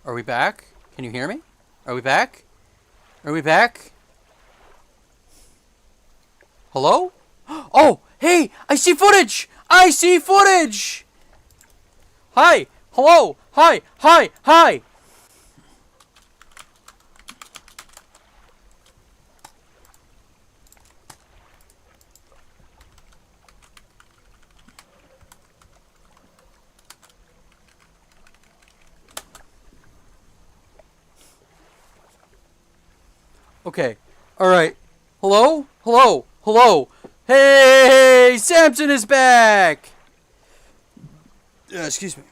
Are we back? Can you hear me? Are we back? Are we back? Hello? Oh, hey! I see footage! I see footage! Hi! Hello! Hi! Hi! Hi! Okay. Alright. Hello? Hello? Hello? Hey! Samson is back! Excuse me.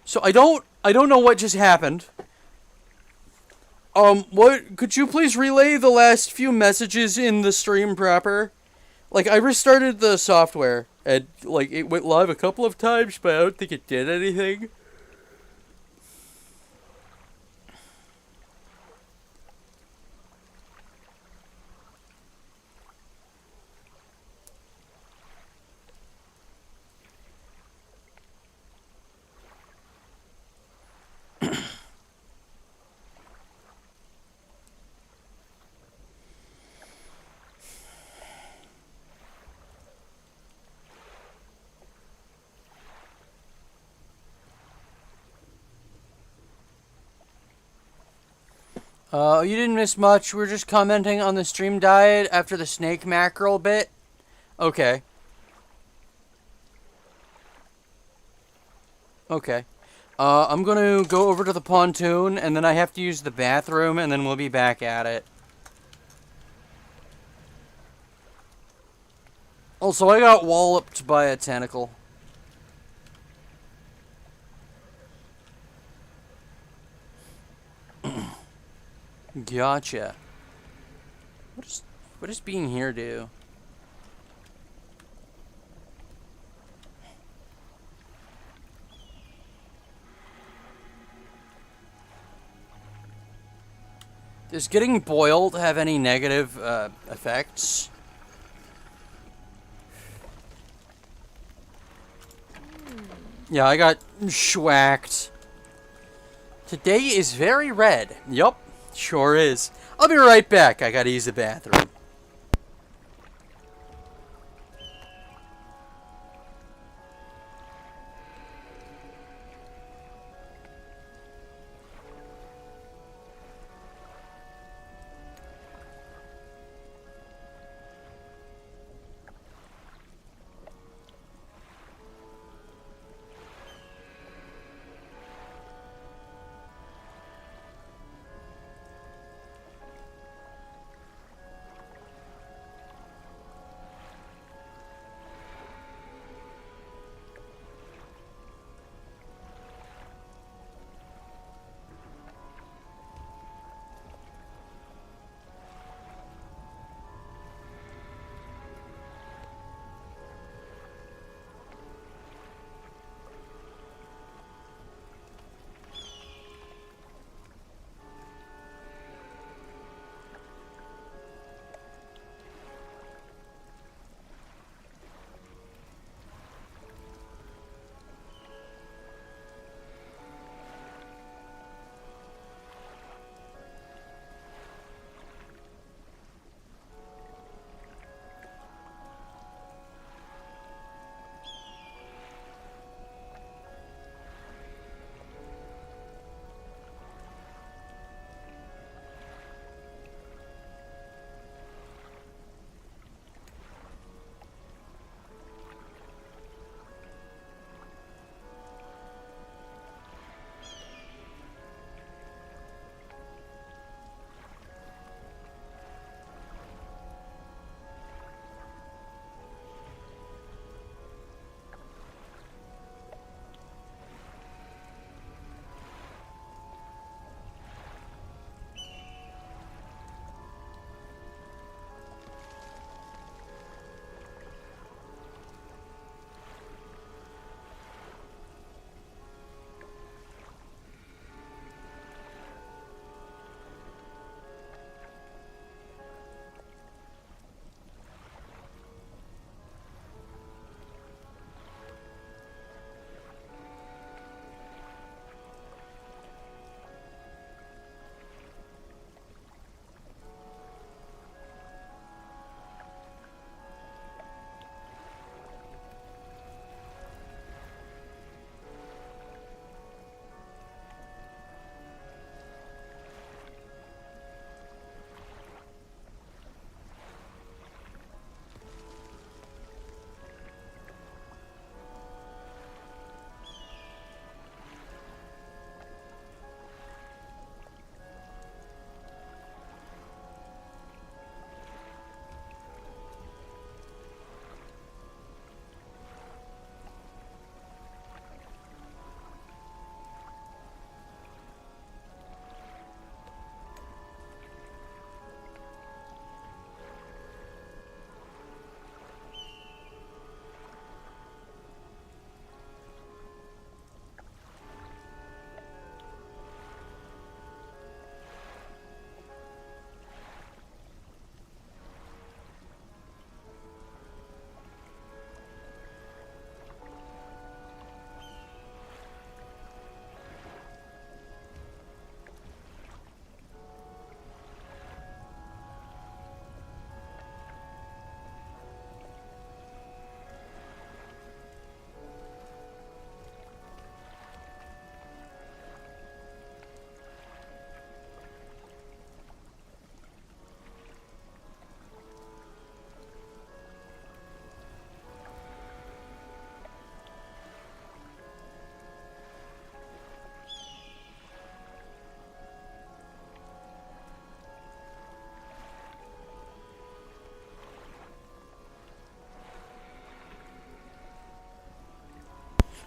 So I don't know what just happened. What could you please relay the last few messages in the stream proper? Like, I restarted the software and like it went live a couple of times, but I don't think it did anything. You didn't miss much. We're just commenting on the stream diet after the snake mackerel bit. Okay. Okay. I'm gonna go over to the pontoon, and then I have to use the bathroom, and then we'll be back at it. Also, I got walloped by a tentacle. Gotcha. What does being here do? Does getting boiled have any negative effects? Yeah, I got schwacked. Today is very red. Yup, sure is. I'll be right back. I gotta use the bathroom.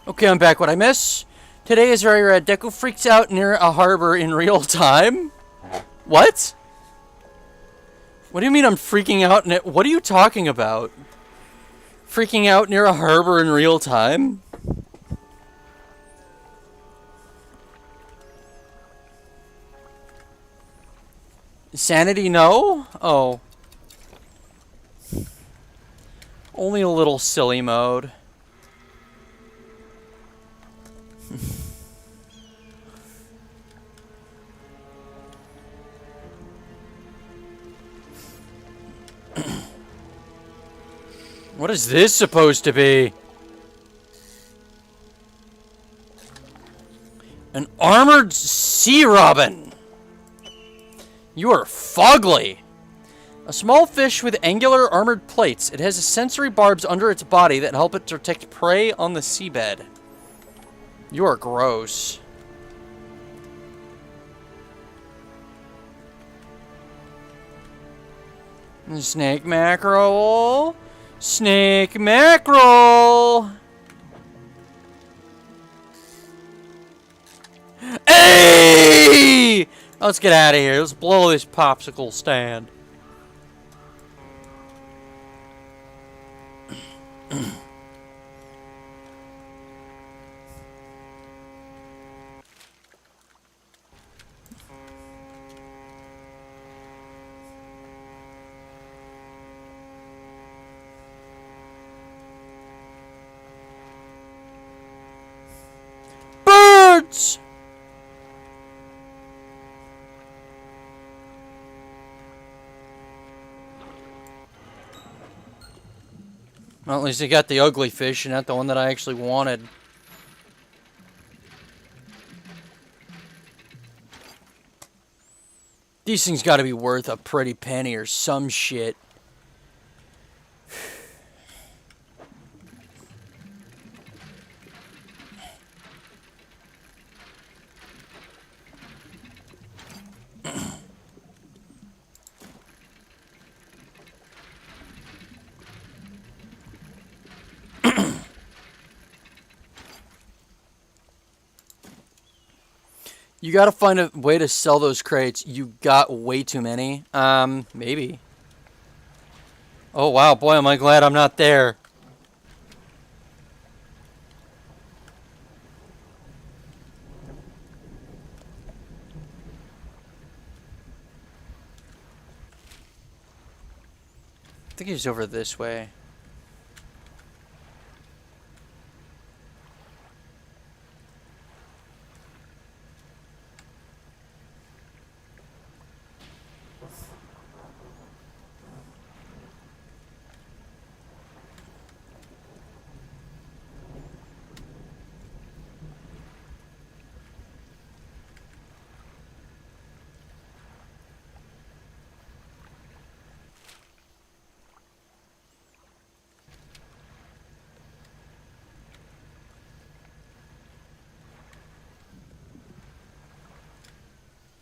Okay, I'm back. What I miss? Today is very rad. Deku freaks out near a harbor in real time. What? What do you mean I'm freaking out? What are you talking about? Freaking out near a harbor in real time? Sanity, no? Oh. Only a little silly mode. What is this supposed to be? An armored sea robin. You are fugly. A small fish with angular armored plates. It has sensory barbs under its body that help it detect prey on the seabed. You are gross. Snake mackerel. Snake mackerel. Hey! Let's get out of here. Let's blow this popsicle stand. Birds! Well, at least they got the ugly fish and not the one that I actually wanted. These things gotta be worth a pretty penny or some shit. You gotta find a way to sell those crates. You got way too many. Maybe. Oh, wow. Boy, am I glad I'm not there. I think he's over this way.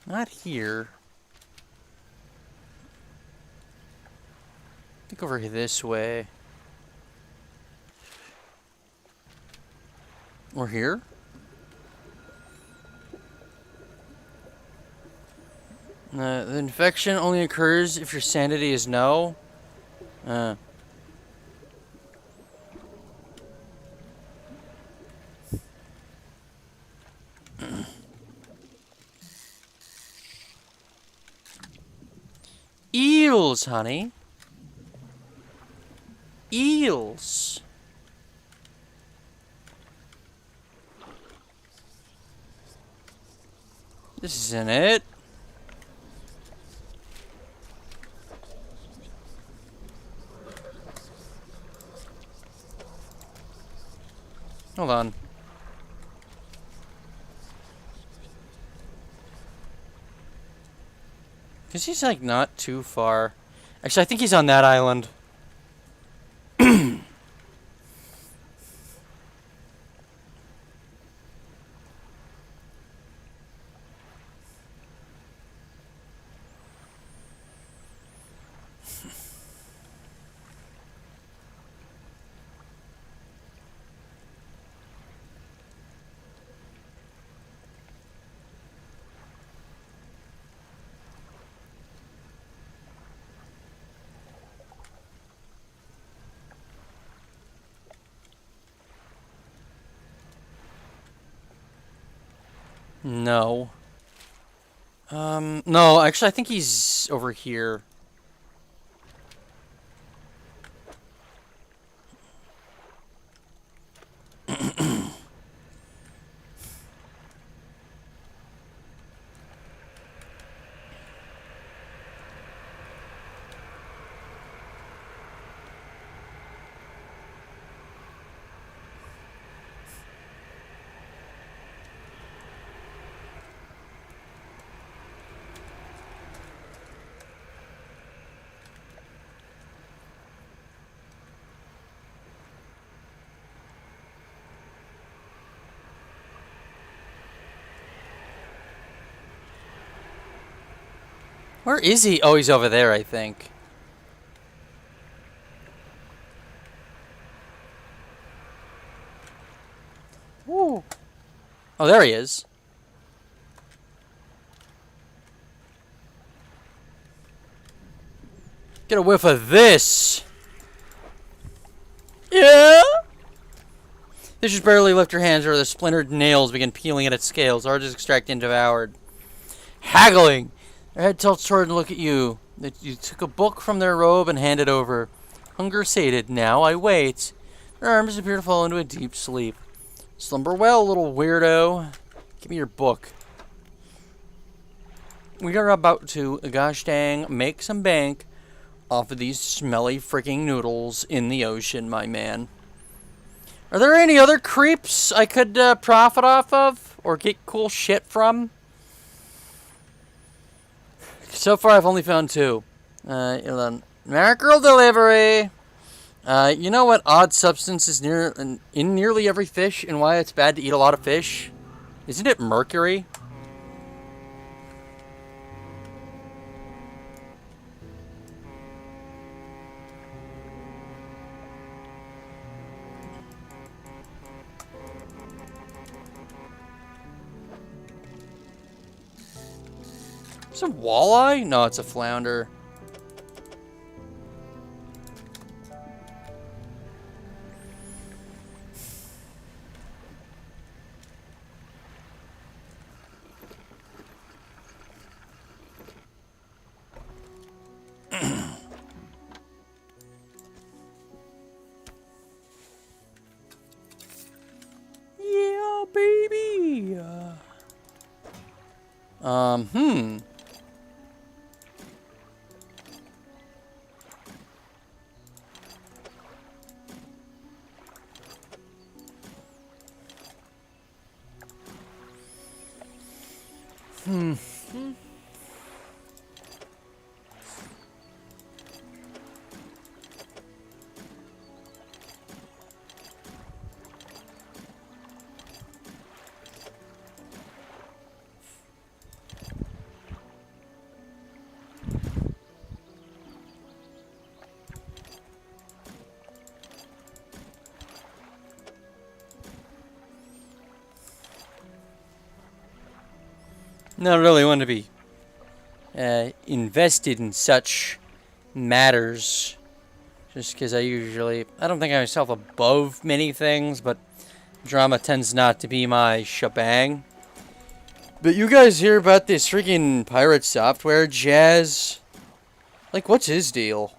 Not here. I think over this way. Or here? The infection only occurs if your sanity is no. Eels, honey. Eels. This isn't it. Hold on. Because he's like not too far. Actually, I think he's on that island. No. No, actually, I think he's over here. Where is he? Oh, he's over there, I think. Woo. Oh, there he is. Get a whiff of this. Yeah? This just barely lift your hands or the splintered nails begin peeling at its scales. Or just extract and devoured. Haggling. Their head tilts toward and look at you. You took a book from their robe and handed over. Hunger sated. Now I wait. Their arms appear to fall into a deep sleep. Slumber well, little weirdo. Give me your book. We are about to, gosh dang, make some bank off of these smelly freaking noodles in the ocean, my man. Are there any other creeps I could profit off of or get cool shit from? So far, I've only found two. Mackerel delivery. You know what odd substance is in nearly every fish and why it's bad to eat a lot of fish? Isn't it mercury? Is it a walleye? No, it's a flounder. Yeah, baby. Not really want to be invested in such matters. Just because I don't think I'm myself above many things, but drama tends not to be my shebang. But you guys hear about this freaking pirate software jazz? Like, what's his deal?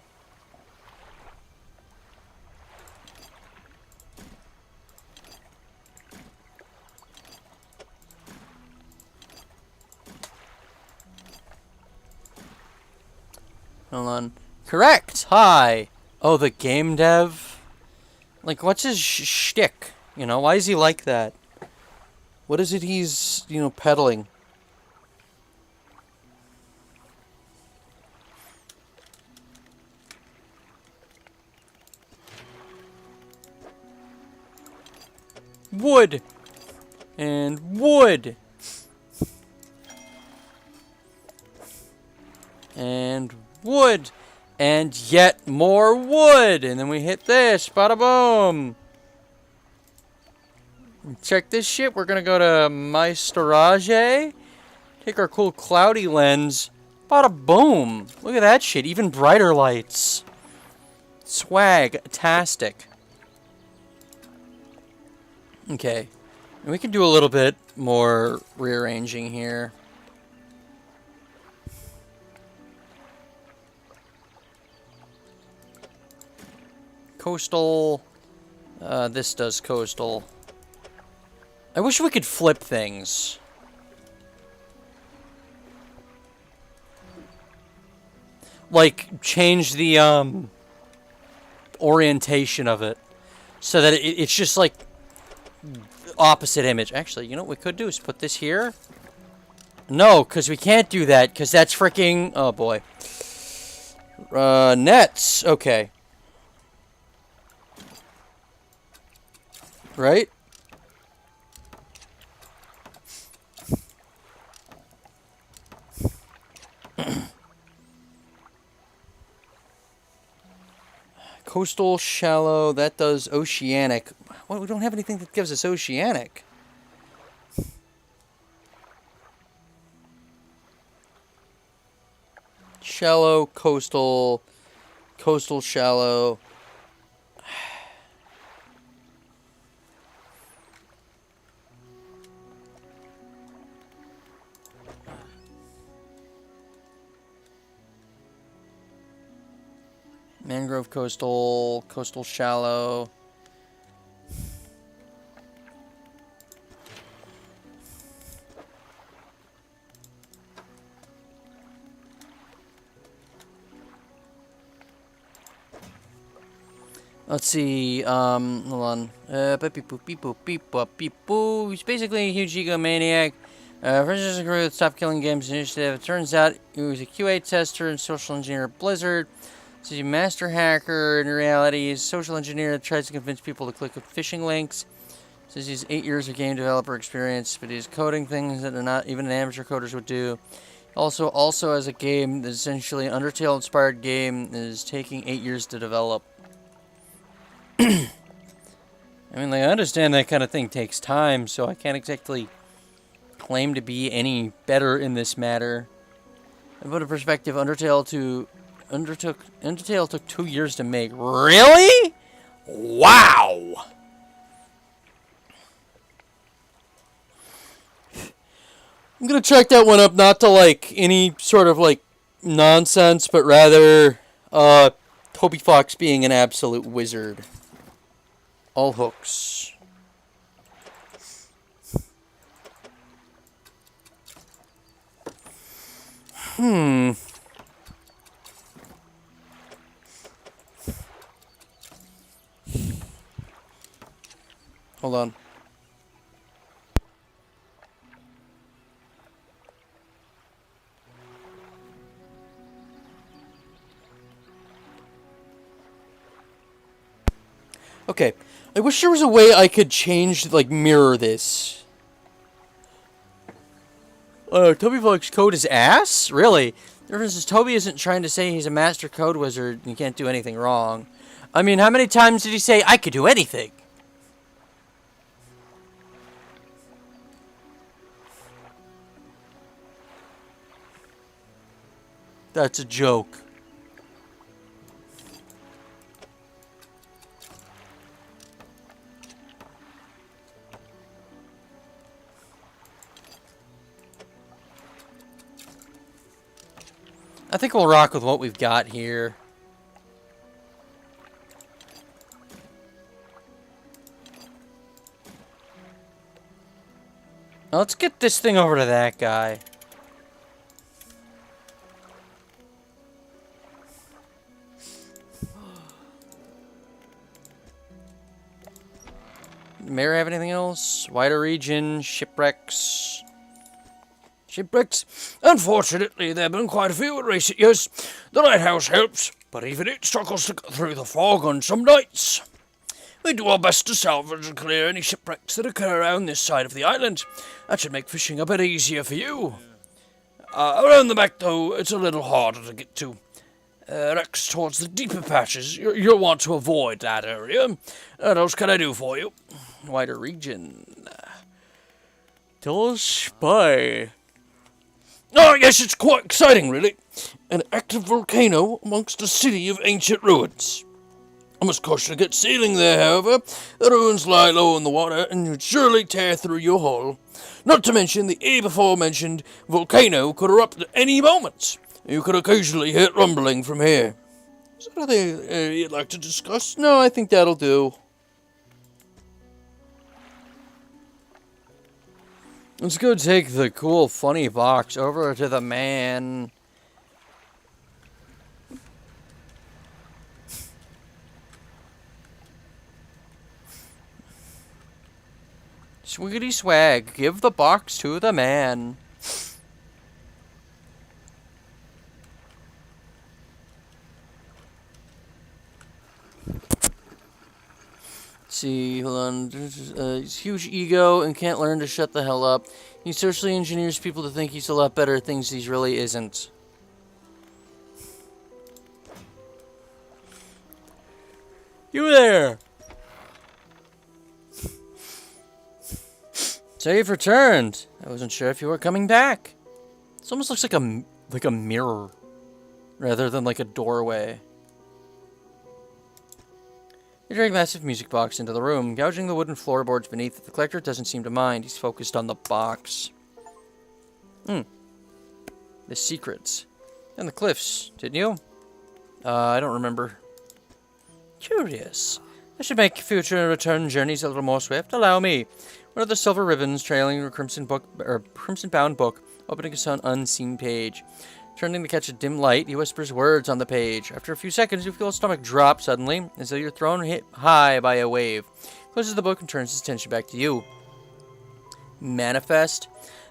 Hold on. Correct! Hi! Oh, the game dev? Like, what's his shtick? You know, why is he like that? What is it he's, peddling? Wood! And wood! And wood! And yet more wood! And then we hit this. Bada boom! Check this shit. We're gonna go to My Storage. Take our cool cloudy lens. Bada boom! Look at that shit. Even brighter lights. Swag-tastic. Okay. And we can do a little bit more rearranging here. Coastal. This does coastal. I wish we could flip things. Like, change the, orientation of it. So that it's just, like, opposite image. Actually, you know what we could do is put this here. No, because we can't do that, because that's freaking... Oh, boy. Nets. Okay. Right? Coastal, shallow, that does oceanic. Well, we don't have anything that gives us oceanic. Shallow, coastal, coastal, shallow. Mangrove, coastal, coastal, shallow. Let's see, hold on. He's basically a huge egomaniac. First his career with Stop Killing Games Initiative. It turns out he was a QA tester and social engineer at Blizzard. So he's a master hacker. In reality, he's a social engineer that tries to convince people to click phishing links. Says he's 8 years of game developer experience, but he's coding things that are not even amateur coders would do. Also has a game that's essentially an Undertale-inspired game that is taking 8 years to develop. I mean, like, I understand that kind of thing takes time, so I can't exactly claim to be any better in this matter. To put in perspective, Undertale took 2 years to make. Really? Wow! I'm gonna check that one up, not to, like, any sort of, like, nonsense, but rather, Toby Fox being an absolute wizard. All hooks. Hold on. Okay. I wish there was a way I could change, like, mirror this. Toby Fox code is ass? Really? The difference is Toby isn't trying to say he's a master code wizard and he can't do anything wrong. I mean, how many times did he say, I could do anything? That's a joke. I think we'll rock with what we've got here. Now let's get this thing over to that guy. Mayor have anything else? Wider region, shipwrecks. Shipwrecks? Unfortunately, there have been quite a few in recent years. The lighthouse helps, but even it struggles to get through the fog on some nights. We do our best to salvage and clear any shipwrecks that occur around this side of the island. That should make fishing a bit easier for you. Around the back, though, it's a little harder to get to. Wrecks towards the deeper patches, you'll want to avoid that area. What else can I do for you? Wider region. Tell us, spy. Oh, yes, it's quite exciting, really. An active volcano amongst a city of ancient ruins. I must caution against sailing there, however. The ruins lie low in the water, and would surely tear through your hull. Not to mention, the before-mentioned volcano could erupt at any moment. You could occasionally hear it rumbling from here. Is that anything you'd like to discuss? No, I think that'll do. Let's go take the cool, funny box over to the man. Swiggity swag, give the box to the man. See, hold on. He's huge ego and can't learn to shut the hell up. He socially engineers people to think he's a lot better at things he really isn't. You there! So you've returned. I wasn't sure if you were coming back. This almost looks like a mirror, rather than like a doorway. You drag a massive music box into the room, gouging the wooden floorboards beneath it. The collector doesn't seem to mind. He's focused on the box. The secrets. And the cliffs, didn't you? I don't remember. Curious. I should make future return journeys a little more swift. Allow me. One of the silver ribbons trailing a crimson-bound book, opening an unseen page. Turning to catch a dim light, he whispers words on the page. After a few seconds, you feel his stomach drop suddenly, as though you're thrown hit high by a wave. Closes the book and turns his attention back to you. Manifest.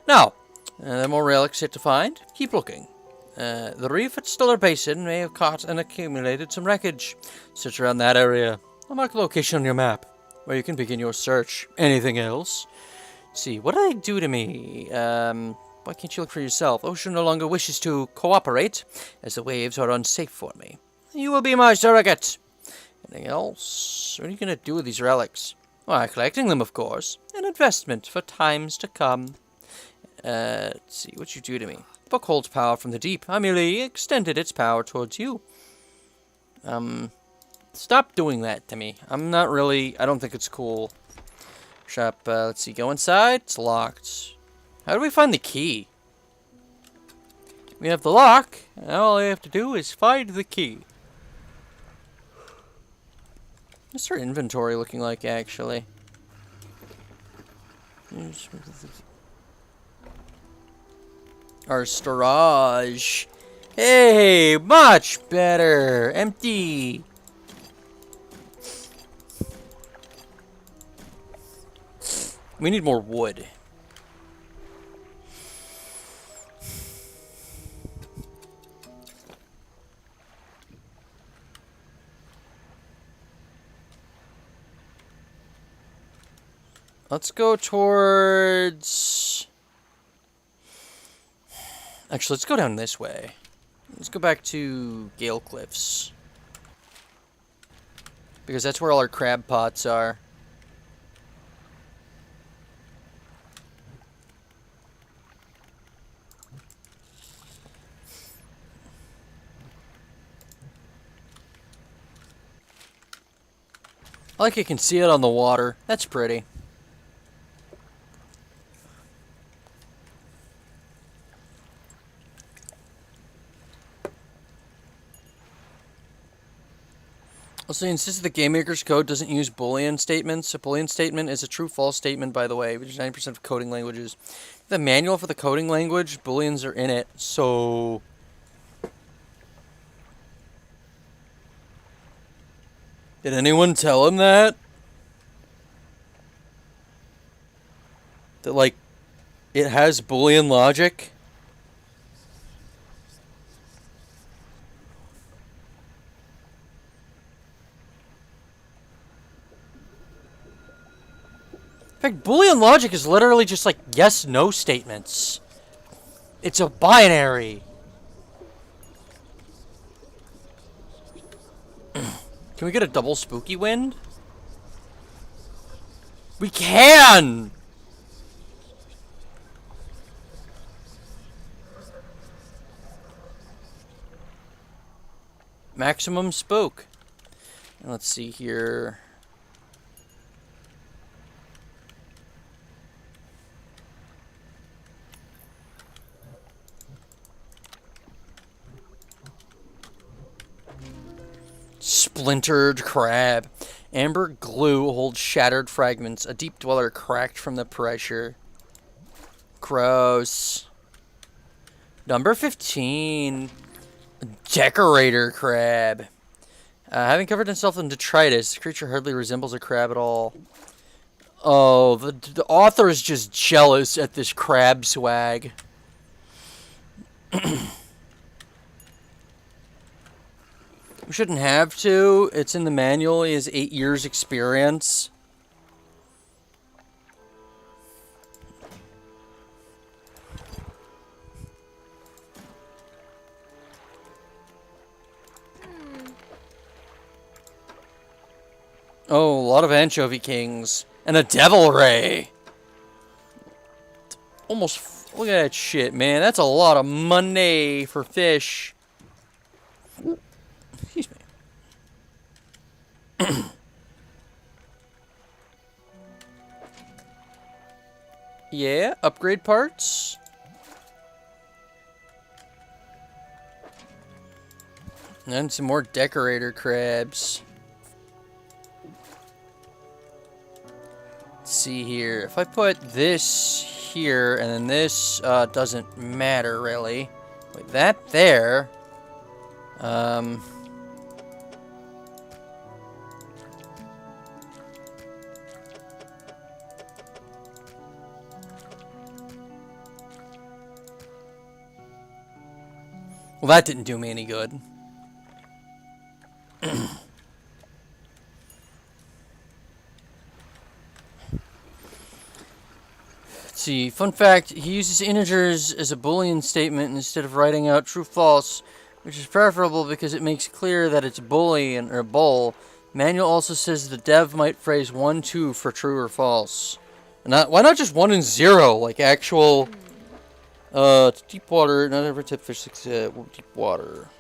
Now, there are more relics yet to find. Keep looking. The reef at Stellar Basin may have caught and accumulated some wreckage. Search around that area. I'll mark a location on your map, where you can begin your search. Anything else? Let's see, what did they do to me? Why can't you look for yourself? Ocean no longer wishes to cooperate, as the waves are unsafe for me. You will be my surrogate. Anything else? What are you going to do with these relics? Why, collecting them, of course. An investment for times to come. Let's see, what'd you do to me? The book holds power from the deep. I merely extended its power towards you. Stop doing that to me. I'm not really... I don't think it's cool. Shop, let's see, go inside. It's locked. How do we find the key? We have the lock, and all I have to do is find the key. What's our inventory looking like, actually? Our storage. Hey, much better. Empty. We need more wood. Let's go towards... Actually, let's go down this way. Let's go back to Gale Cliffs. Because that's where all our crab pots are. I like you can see it on the water. That's pretty. Also, insists the game maker's code doesn't use Boolean statements. A Boolean statement is a true-false statement, by the way, which is 90% of coding languages. The manual for the coding language, Booleans are in it, so... Did anyone tell him that? That, like, it has Boolean logic? In fact, Boolean logic is literally just like yes-no statements. It's a binary. Can we get a double spooky wind? We can! Maximum spook. Let's see here. Splintered crab. Amber glue holds shattered fragments. A deep dweller cracked from the pressure. Gross. Number 15. Decorator crab. Having covered himself in detritus, the creature hardly resembles a crab at all. Oh, the author is just jealous at this crab swag. We shouldn't have to. It's in the manual. He has 8 years experience. Oh, a lot of anchovy kings. And a devil ray. Almost, look at that shit, man. That's a lot of money for fish. Excuse me. Yeah, upgrade parts. And some more decorator crabs. Let's see here. If I put this here and then this doesn't matter really. Wait, that there. Well, that didn't do me any good. Let's see. Fun fact, he uses integers as a Boolean statement instead of writing out true-false, which is preferable because it makes clear that it's Boolean or bool. Manual also says the dev might phrase 1, 2 for true or false. Why not just 1 and 0, like actual... It's deep water, not every tip fish deep water.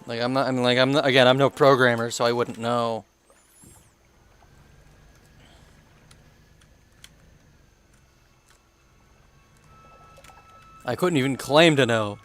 I'm no programmer, so I wouldn't know. I couldn't even claim to know.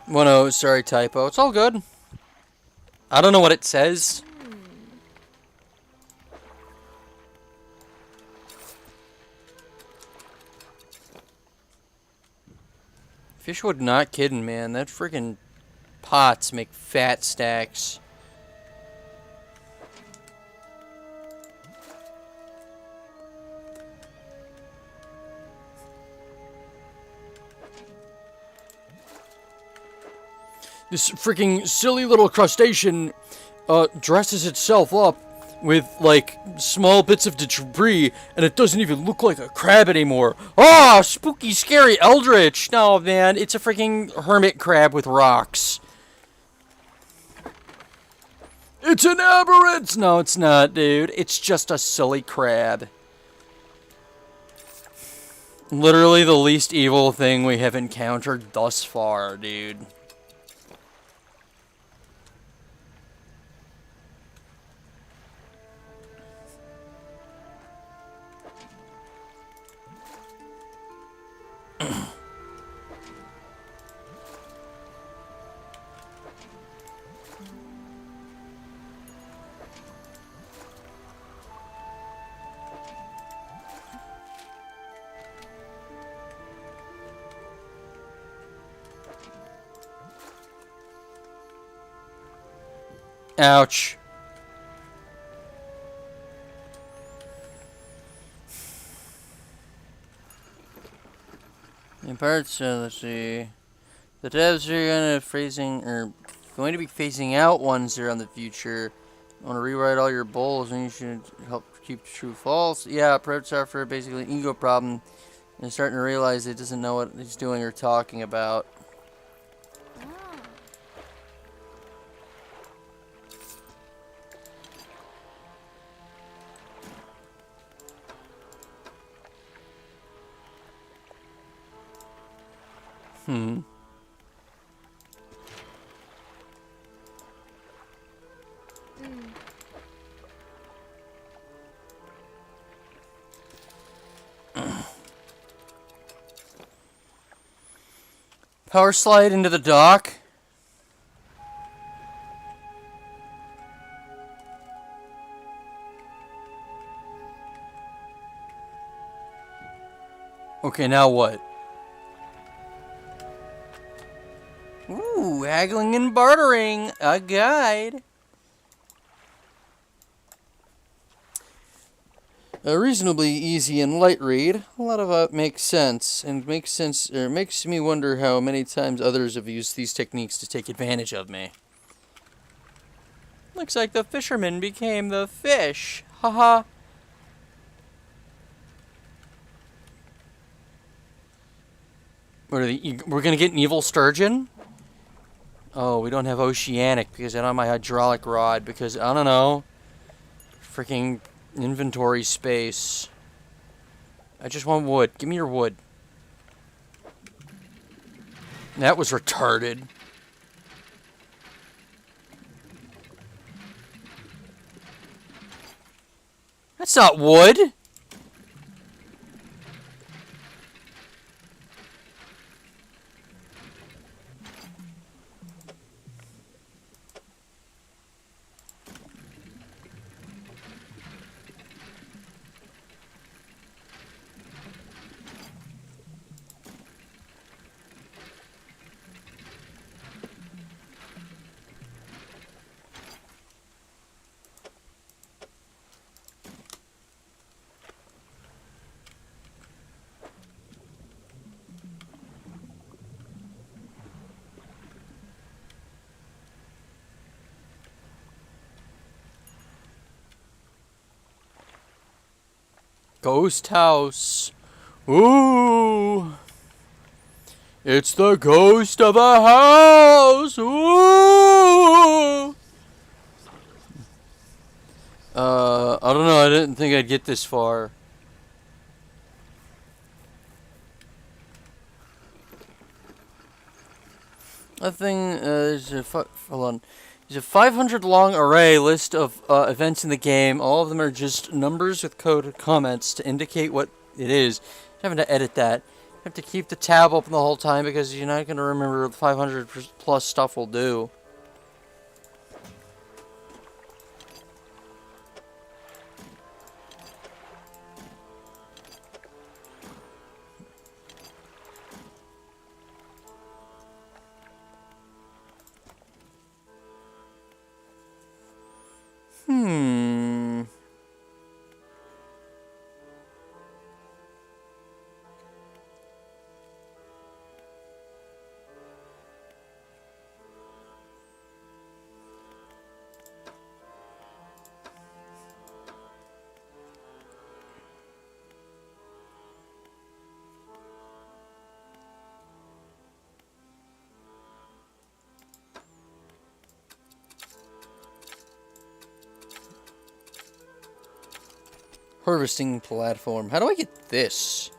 One oh, sorry, typo. It's all good. I don't know what it says. Fishwood not kidding, man. That freaking pots make fat stacks. This freaking silly little crustacean dresses itself up with, like, small bits of debris, and it doesn't even look like a crab anymore. Ah, spooky, scary, eldritch! No, man, it's a freaking hermit crab with rocks. It's an aberrant! No, it's not, dude. It's just a silly crab. Literally the least evil thing we have encountered thus far, dude. Ouch. parts, let's see. The devs are going to be phasing out 1-0 in the future. You want to rewrite all your bowls, and you should help keep true false. Yeah, Proto suffer basically an ego problem. And starting to realize he doesn't know what he's doing or talking about. Power slide into the dock. Okay, now what? Ooh, haggling and bartering. A guide. A reasonably easy and light read. A lot of it makes sense, makes me wonder how many times others have used these techniques to take advantage of me. Looks like the fisherman became the fish. Haha. We're gonna get an evil sturgeon? Oh, we don't have oceanic because I don't have my hydraulic rod because I don't know. Freaking inventory space. I just want wood. Give me your wood. That was retarded. That's not wood. Ghost house. Ooh. It's the ghost of a house. Ooh. I don't know. I didn't think I'd get this far. There's a hold on. There's a 500 long array list of events in the game. All of them are just numbers with code comments to indicate what it is. I'm having to edit that. You have to keep the tab open the whole time because you're not going to remember what 500 plus stuff will do. Harvesting platform. How do I get this?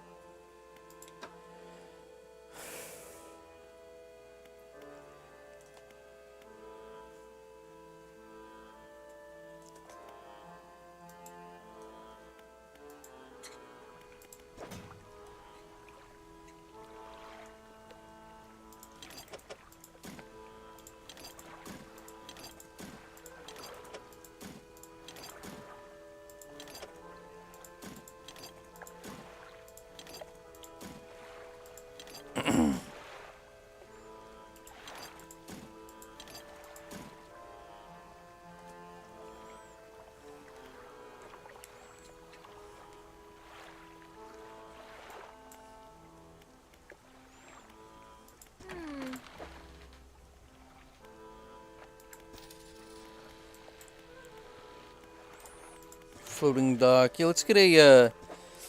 floating dock. Yeah, let's get a,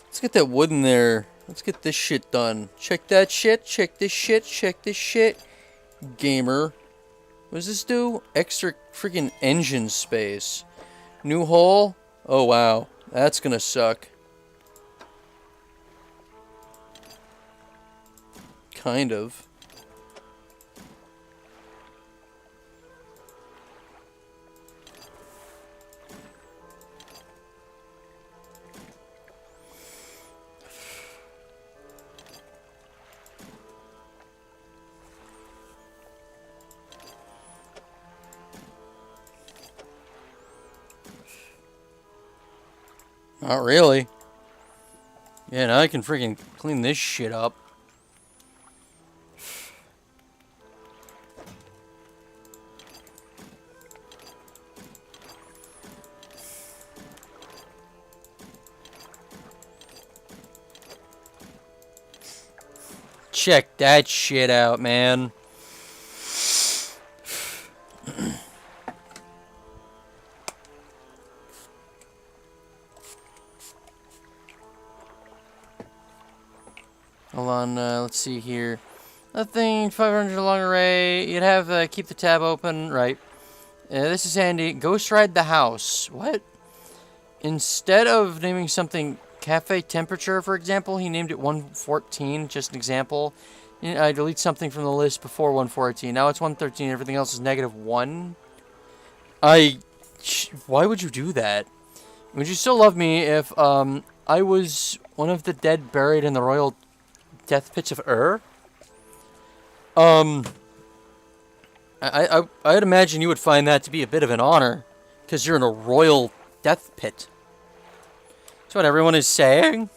let's get that wood in there. Let's get this shit done. Check that shit. Check this shit. Check this shit. Gamer. What does this do? Extra freaking engine space. New hole? Oh, wow. That's gonna suck. Kind of. Not really. Yeah, now I can freaking clean this shit up. Check that shit out, man. Hold on, let's see here. Nothing, 500 long array. You'd have keep the tab open, right? This is handy. Ghost ride the house. What? Instead of naming something cafe temperature, for example, he named it 114. Just an example. I delete something from the list before 114. Now it's 113. Everything else is -1. Why would you do that? Would you still love me if I was one of the dead buried in the royal death pits of I'd imagine you would find that to be a bit of an honor, because you're in a royal death pit. That's what everyone is saying.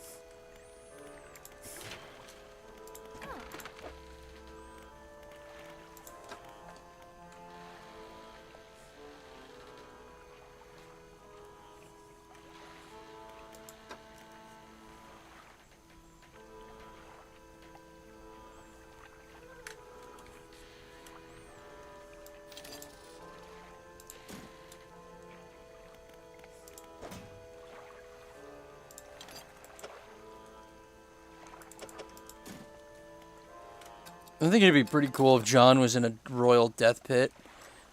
I think it'd be pretty cool if John was in a royal death pit.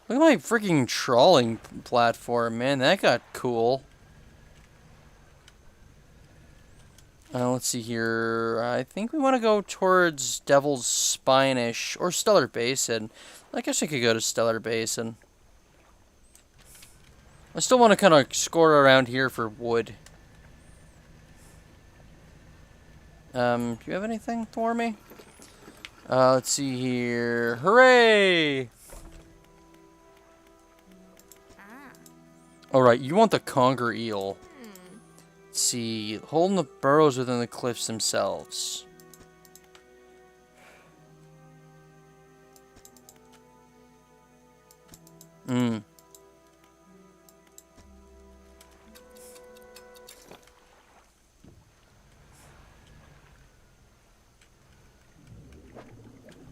Look at my freaking trawling platform, man. That got cool. Let's see here. I think we want to go towards Devil's Spine-ish, or Stellar Basin. I guess I could go to Stellar Basin. I still want to kind of score around here for wood. Do you have anything for me? Let's see here. Hooray! Alright, you want the conger eel. Let's see. Hole in the burrows within the cliffs themselves.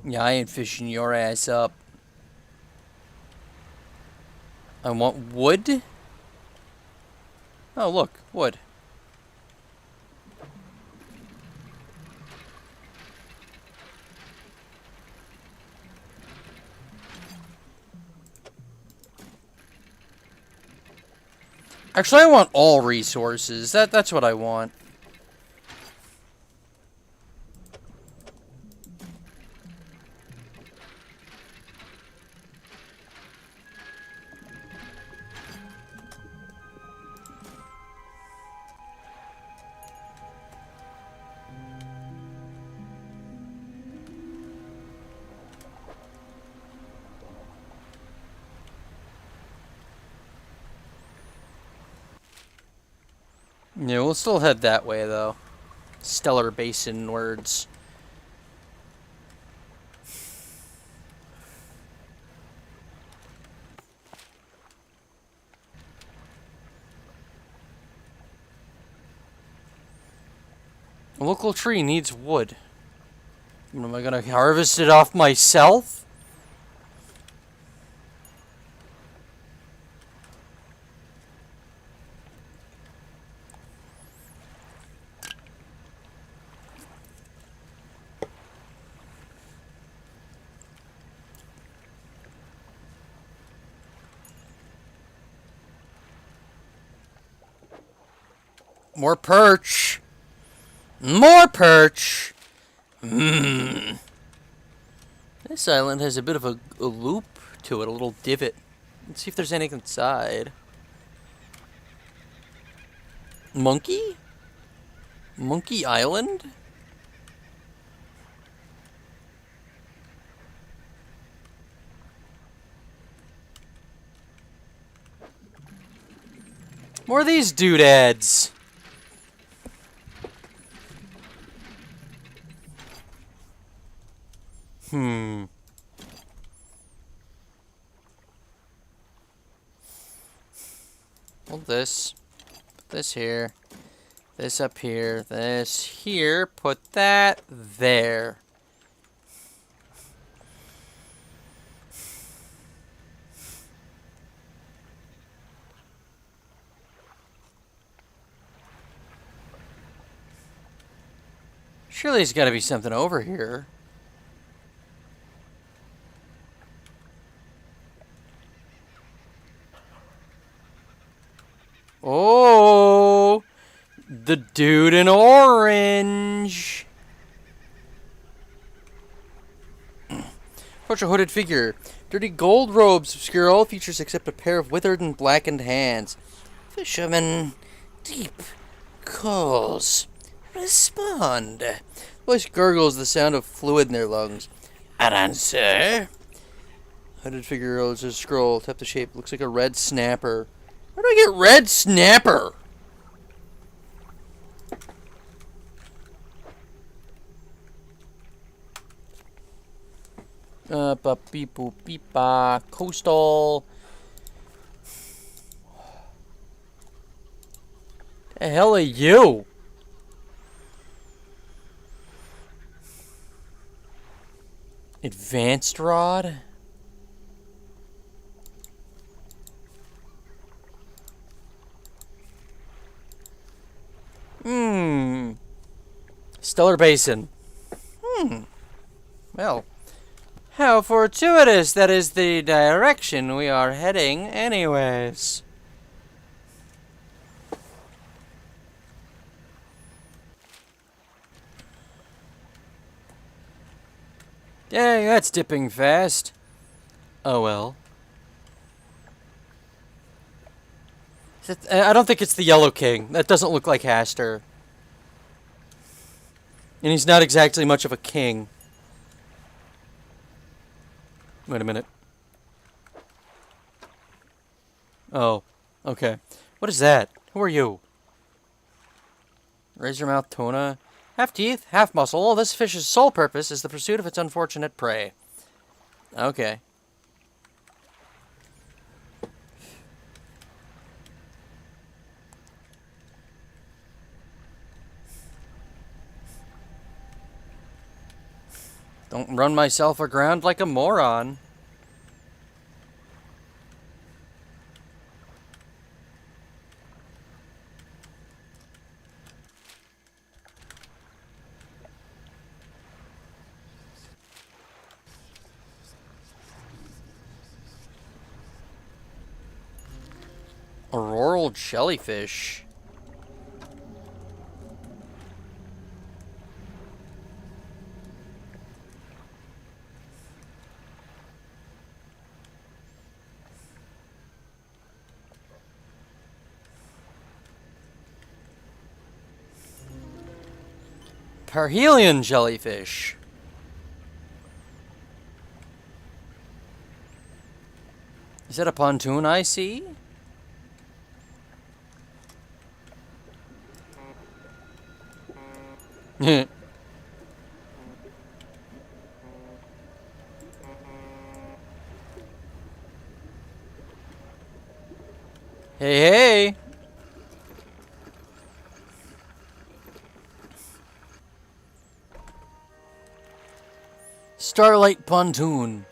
Yeah, I ain't fishing your ass up. I want wood? Oh, look. Wood. Actually, I want all resources. That's what I want. Yeah, we'll still head that way, though. Stellar Basin words. A local tree needs wood. Am I gonna harvest it off myself? More perch. More perch. Mmm. This island has a bit of a loop to it, a little divot. Let's see if there's anything inside. Monkey? Monkey Island? More of these doodads. Hold this. Put this here. This up here. This here. Put that there. Surely there's got to be something over here. Oh, the dude in orange. Approach a hooded figure. Dirty gold robes obscure all features except a pair of withered and blackened hands. Fisherman, deep calls. Respond. Voice gurgles the sound of fluid in their lungs. An answer. Hooded figure rolls a scroll. Tap the shape. Looks like a red snapper. Where do I get red snapper? Beep boop beep ba. Coastal. The hell are you? Advanced rod? Stellar Basin. Well, how fortuitous that is the direction we are heading anyways. Dang, that's dipping fast. Oh well. I don't think it's the Yellow King. That doesn't look like Haster. And he's not exactly much of a king. Wait a minute. Oh, okay. What is that? Who are you? Razor-mouth tuna. Half teeth, half muscle. This fish's sole purpose is the pursuit of its unfortunate prey. Okay. Don't run myself aground like a moron. Auroral jellyfish. Parhelion jellyfish. Is that a pontoon I see? Hey, hey. Starlight pontoon.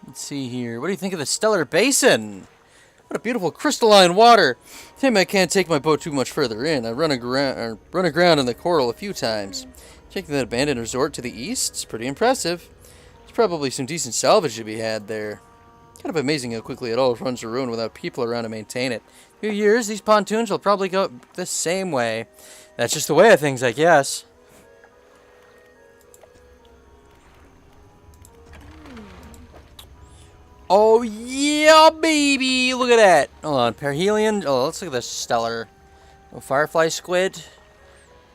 Let's see here. What do you think of the Stellar Basin? What a beautiful crystalline water. Tim, I can't take my boat too much further in. I run aground in the coral a few times. Checking that abandoned resort to the east. It's pretty impressive. There's probably some decent salvage to be had there. Kind of amazing how quickly it all runs to ruin without people around to maintain it. In a few years, these pontoons will probably go the same way. That's just the way of things, I guess. Oh, yeah, baby! Look at that! Hold on, perihelion. Oh, let's look at this stellar. Oh, firefly squid.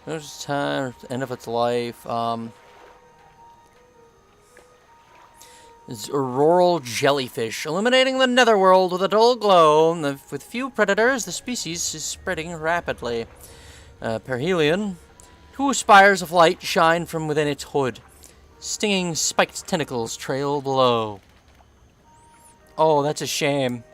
There's time, end of its life. It's auroral jellyfish, illuminating the netherworld with a dull glow. With few predators, the species is spreading rapidly. Perihelion. 2 spires of light shine from within its hood. Stinging, spiked tentacles trail below. Oh, that's a shame.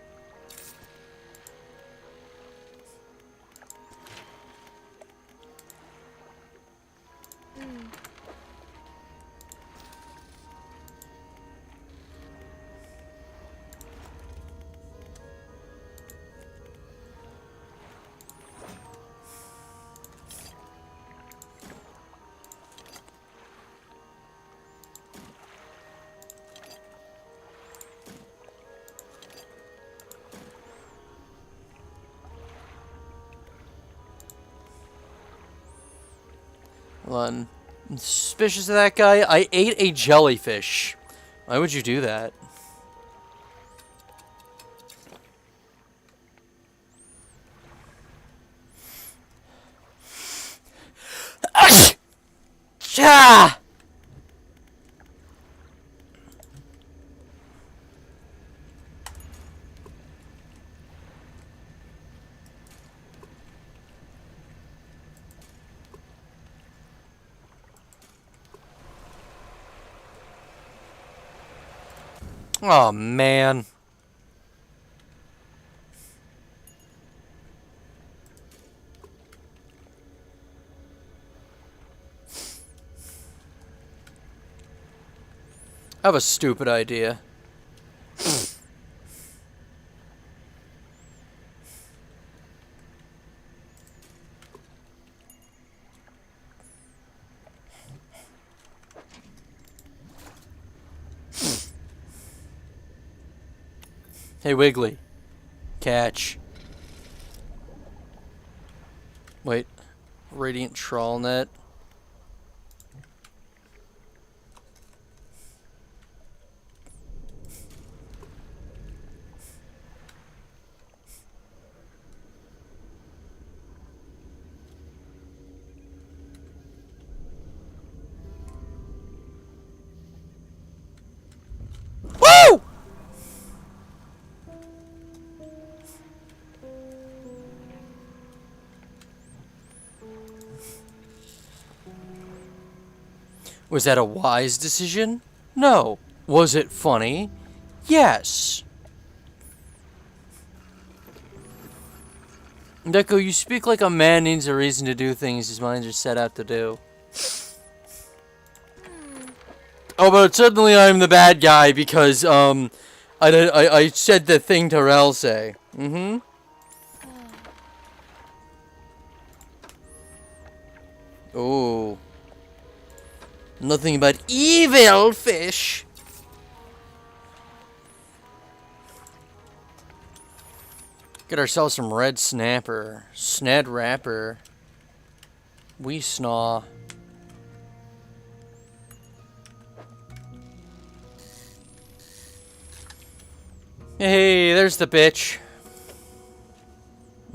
Hold on. Suspicious of that guy? I ate a jellyfish. Why would you do that? Cha! Oh, man. I have a stupid idea. Hey, Wiggly. Catch. Wait. Radiant Trawl Net. Woo! Was that a wise decision? No. Was it funny? Yes. Deku, you speak like a man needs a reason to do things his minds are set out to do. Oh, but suddenly I'm the bad guy because, I said the thing Terrell say. Mm-hmm. Oh. Nothing but evil fish. Get ourselves some red snapper. Snad wrapper. We snaw. Hey, there's the bitch.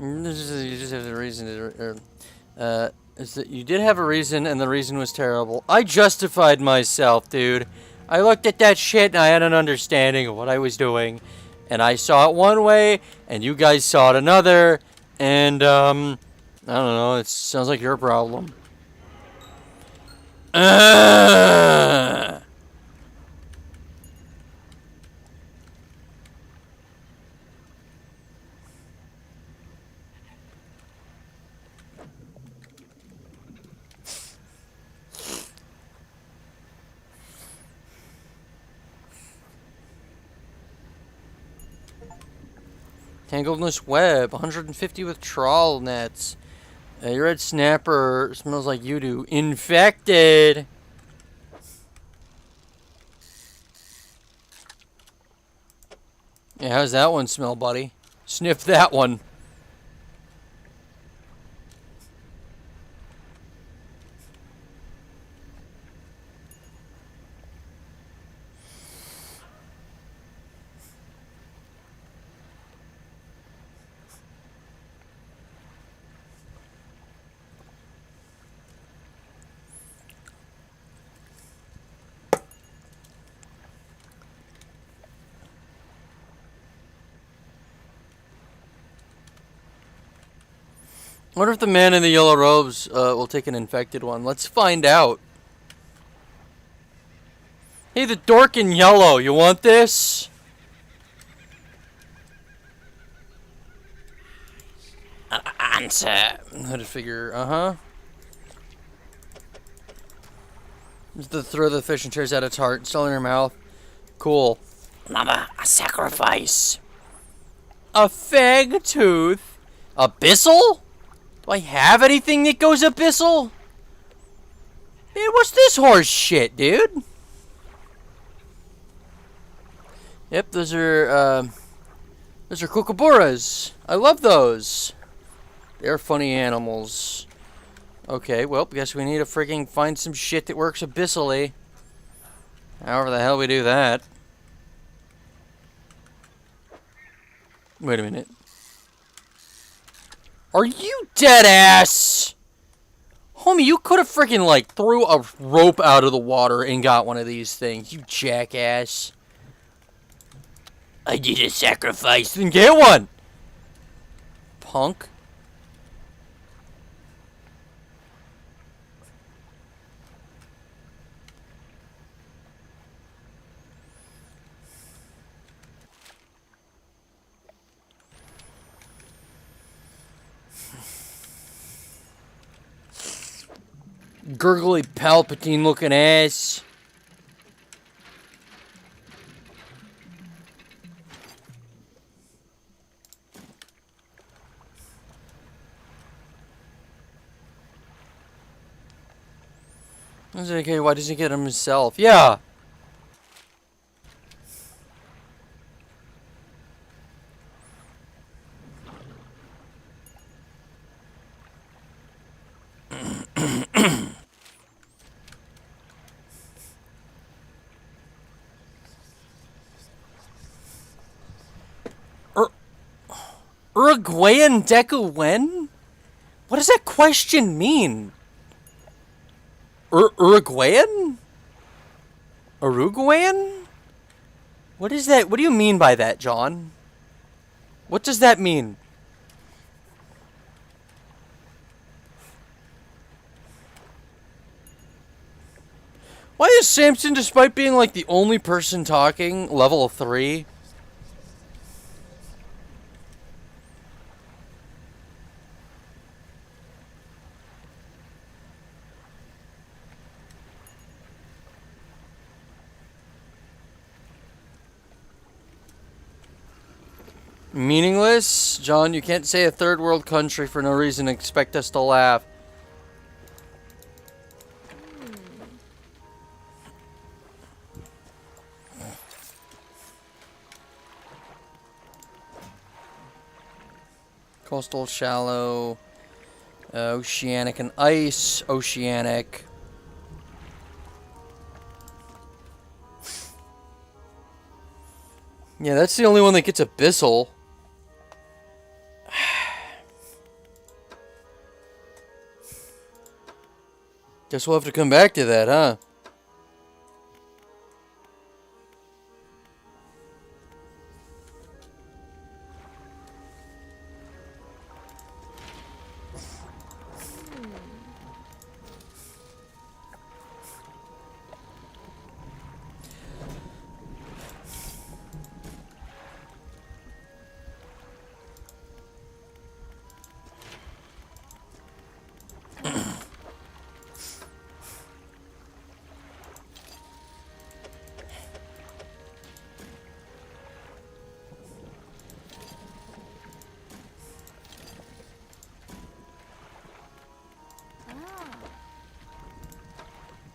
You just have a reason to... is that you did have a reason, and the reason was terrible. I justified myself, dude. I looked at that shit, and I had an understanding of what I was doing. And I saw it one way, and you guys saw it another. And, I don't know. It sounds like your problem. Tangledness web, 150 with trawl nets. Your red snapper smells like you do. Infected! Yeah, how's that one smell, buddy? Sniff that one. I wonder if the man in the yellow robes will take an infected one. Let's find out. Hey, the dork in yellow, you want this? Answer. Hooded figure, The throw the fish and tears out its heart, still in her mouth. Cool. Mama, a sacrifice. A fag tooth. Abyssal? Do I have anything that goes abyssal? Man, what's this horse shit, dude? Yep, those are kookaburras. I love those. They're funny animals. Okay, well, guess we need to freaking find some shit that works abyssally. However the hell we do that. Wait a minute. Are you dead ass? Homie, you could have freaking, like, threw a rope out of the water and got one of these things. You jackass. I did a sacrifice. Then get one. Punk. Gurgly Palpatine looking ass. Okay, why doesn't he get him himself? Yeah. Uruguayan Deku when? What does that question mean? Uruguayan? Uruguayan? What is that? What do you mean by that, John? What does that mean? Why is Samson, despite being like the only person talking, level 3? Meaningless? John, you can't say a third world country for no reason and expect us to laugh. Coastal, shallow, oceanic and ice, oceanic. Yeah, that's the only one that gets abyssal. Guess we'll have to come back to that, huh?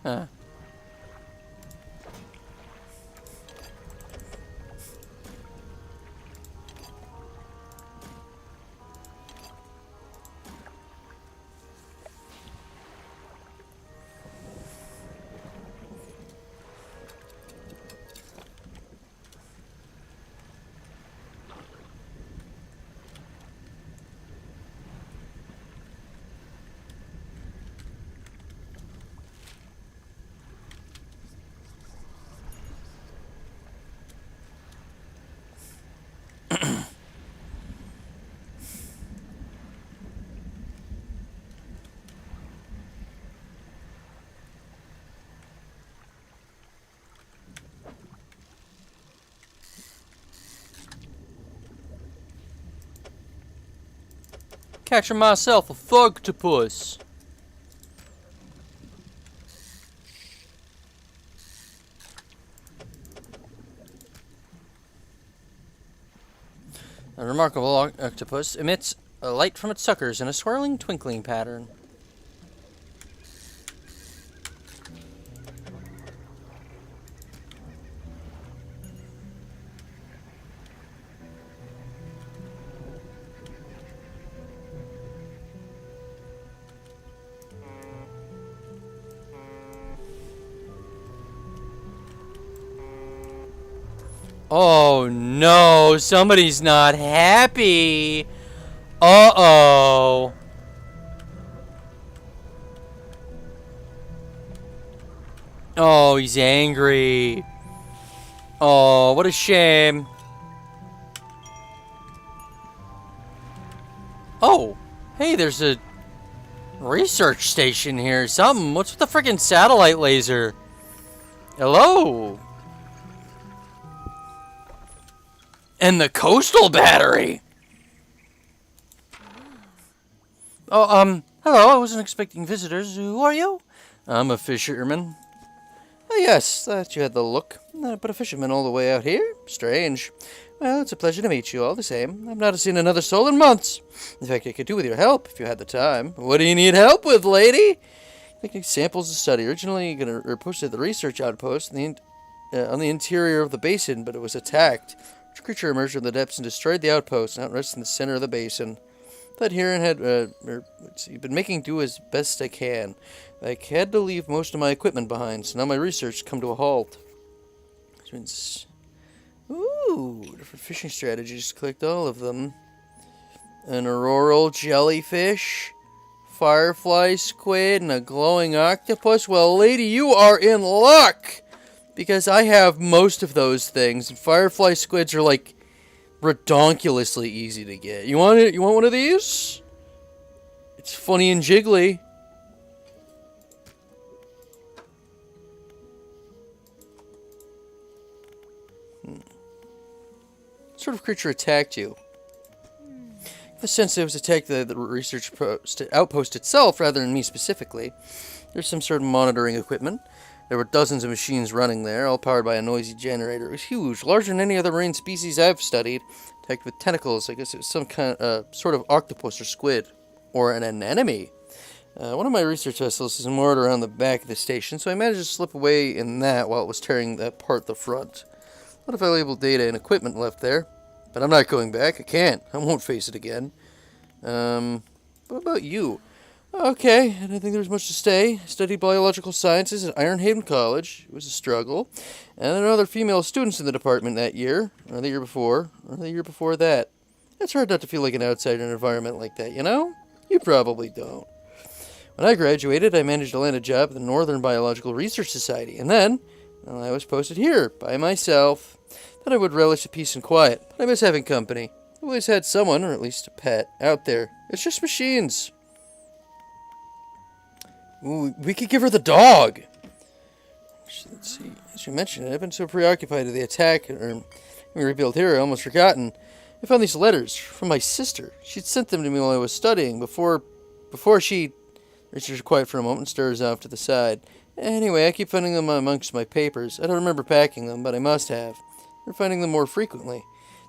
Huh. Catching myself a thugtopus. A remarkable octopus emits a light from its suckers in a swirling, twinkling pattern. Oh no, somebody's not happy. Uh-oh. Oh, he's angry. Oh, what a shame. Oh, hey, there's a research station here. Something. What's with the freaking satellite laser? Hello. And the coastal battery. Oh, hello. I wasn't expecting visitors. Who are you? I'm a fisherman. Oh, yes, thought you had the look. But a fisherman all the way out here? Strange. Well, it's a pleasure to meet you all the same. I've not seen another soul in months. In fact, I could do with your help if you had the time. What do you need help with, lady? Taking samples to study. Originally posted at the research outpost on the interior of the basin, but it was attacked. A creature emerged from the depths and destroyed the outpost, now it rests in the center of the basin. Thought Heron had been making do as best I can. I had to leave most of my equipment behind, so now my research has come to a halt. Which means, ooh, different fishing strategies. Clicked all of them. An auroral jellyfish, firefly squid, and a glowing octopus. Well, lady, you are in luck! Because I have most of those things, and firefly squids are like redonkulously easy to get. You want it? You want one of these? It's funny and jiggly. What sort of creature attacked you? The sense it was attacked the research outpost itself rather than me specifically. There's some sort of monitoring equipment. There were dozens of machines running there, all powered by a noisy generator. It was huge, larger than any other marine species I've studied. Attacked with tentacles. I guess it was some kind of sort of octopus or squid. Or an anemone. One of my research vessels is moored around the back of the station, so I managed to slip away in that while it was tearing apart the front. A lot of valuable data and equipment left there. But I'm not going back. I can't. I won't face it again. What about you? Okay, I didn't think there was much to say. Studied biological sciences at Ironhaven College. It was a struggle. And there were other female students in the department that year, or the year before, or the year before that. It's hard not to feel like an outsider in an environment like that, you know? You probably don't. When I graduated, I managed to land a job at the Northern Biological Research Society, and then, well, I was posted here, by myself. Thought I would relish the peace and quiet, but I miss having company. I've always had someone, or at least a pet, out there. It's just machines. Ooh, we could give her the dog. Let's see. As you mentioned it, I've been so preoccupied with the attack or we rebuilt here, I almost forgotten. I found these letters from my sister. She'd sent them to me while I was studying. Before she reaches quiet for a moment and stirs off to the side. Anyway, I keep finding them amongst my papers. I don't remember packing them, but I must have. I'm finding them more frequently.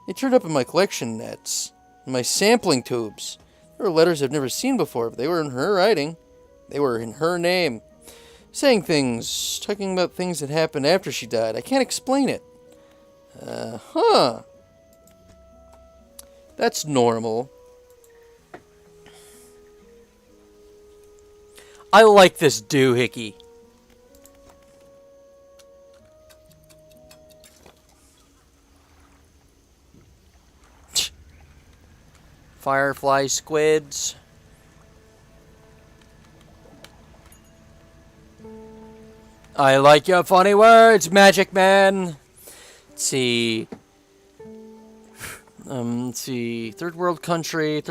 They turned up in my collection nets, in my sampling tubes. There were letters I've never seen before, but they were in her writing. They were in her name. Saying things, talking about things that happened after she died. I can't explain it. That's normal. I like this doohickey. Firefly squids. I like your funny words, Magic Man. Let's see. Third world country.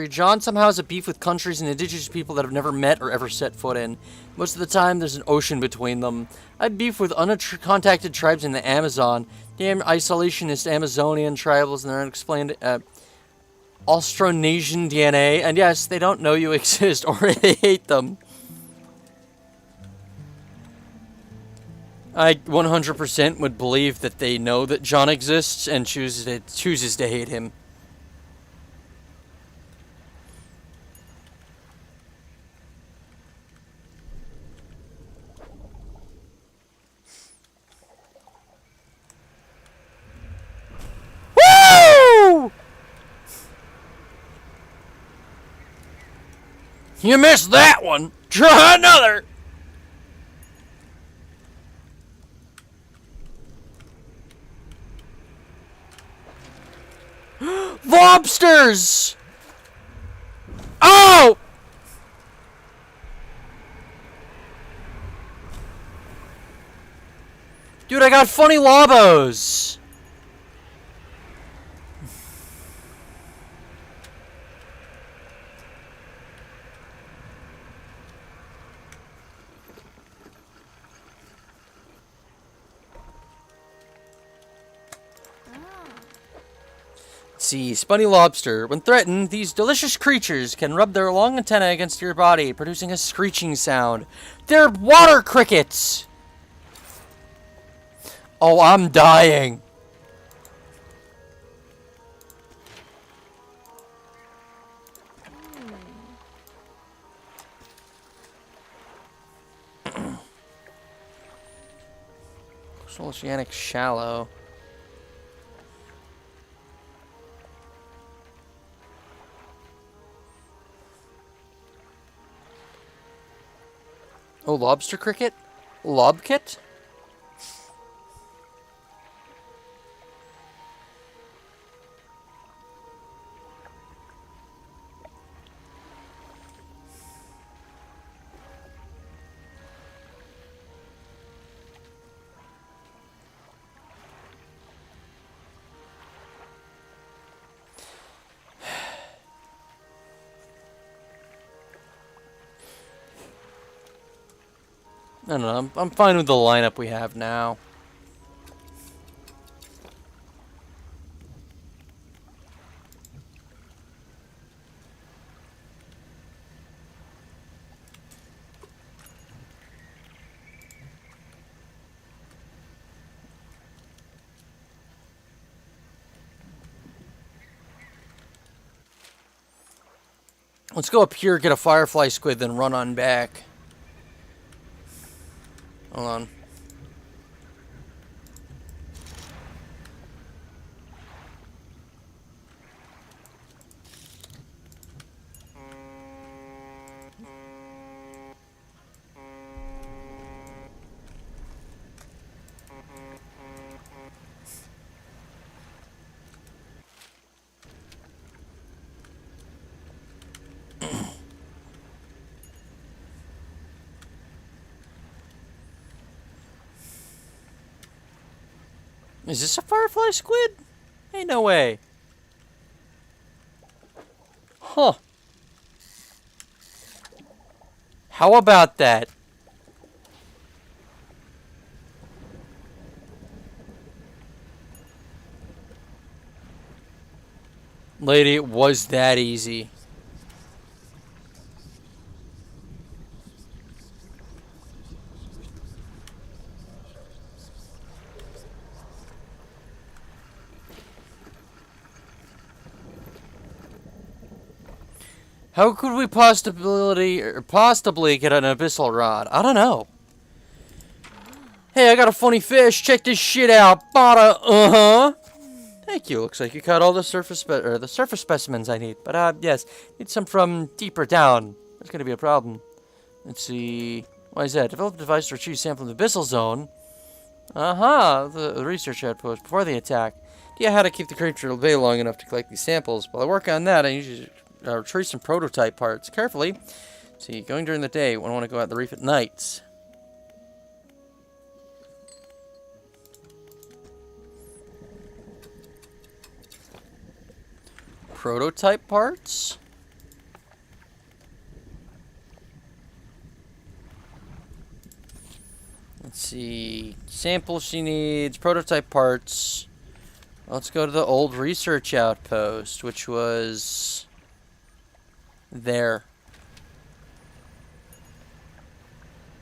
John somehow has a beef with countries and indigenous people that have never met or ever set foot in. Most of the time, there's an ocean between them. I have beef with uncontacted tribes in the Amazon. Damn isolationist Amazonian tribals and their unexplained Austronesian DNA, and yes, they don't know you exist or they hate them. I 100% would believe that they know that John exists and chooses to hate him. Woo! You missed that one. Try another. Lobsters! Oh! Dude, I got funny lobos. See, Spunny Lobster. When threatened, these delicious creatures can rub their long antennae against your body, producing a screeching sound. They're water crickets! Oh, I'm dying. Oceanic shallow. Oh, lobster cricket? Lobkit? I don't know, I'm fine with the lineup we have now. Let's go up here, get a firefly squid, then run on back. Hold on. Is this a firefly squid? Ain't no way. Huh. How about that? Lady, it was that easy. How could we possibly get an abyssal rod? I don't know. Hey, I got a funny fish. Check this shit out. Bada. Thank you. Looks like you caught all the surface specimens I need. But yes, need some from deeper down. That's gonna be a problem. Let's see. Why is that? Develop a device to retrieve sample from the abyssal zone. The research outpost before the attack. Yeah, how to keep the creature at bay long enough to collect these samples. While I work on that, I usually retrieve some prototype parts carefully. See, going during the day, when I want to go out the reef at night. Prototype parts? Let's see. Sample she needs, prototype parts. Let's go to the old research outpost, which was there.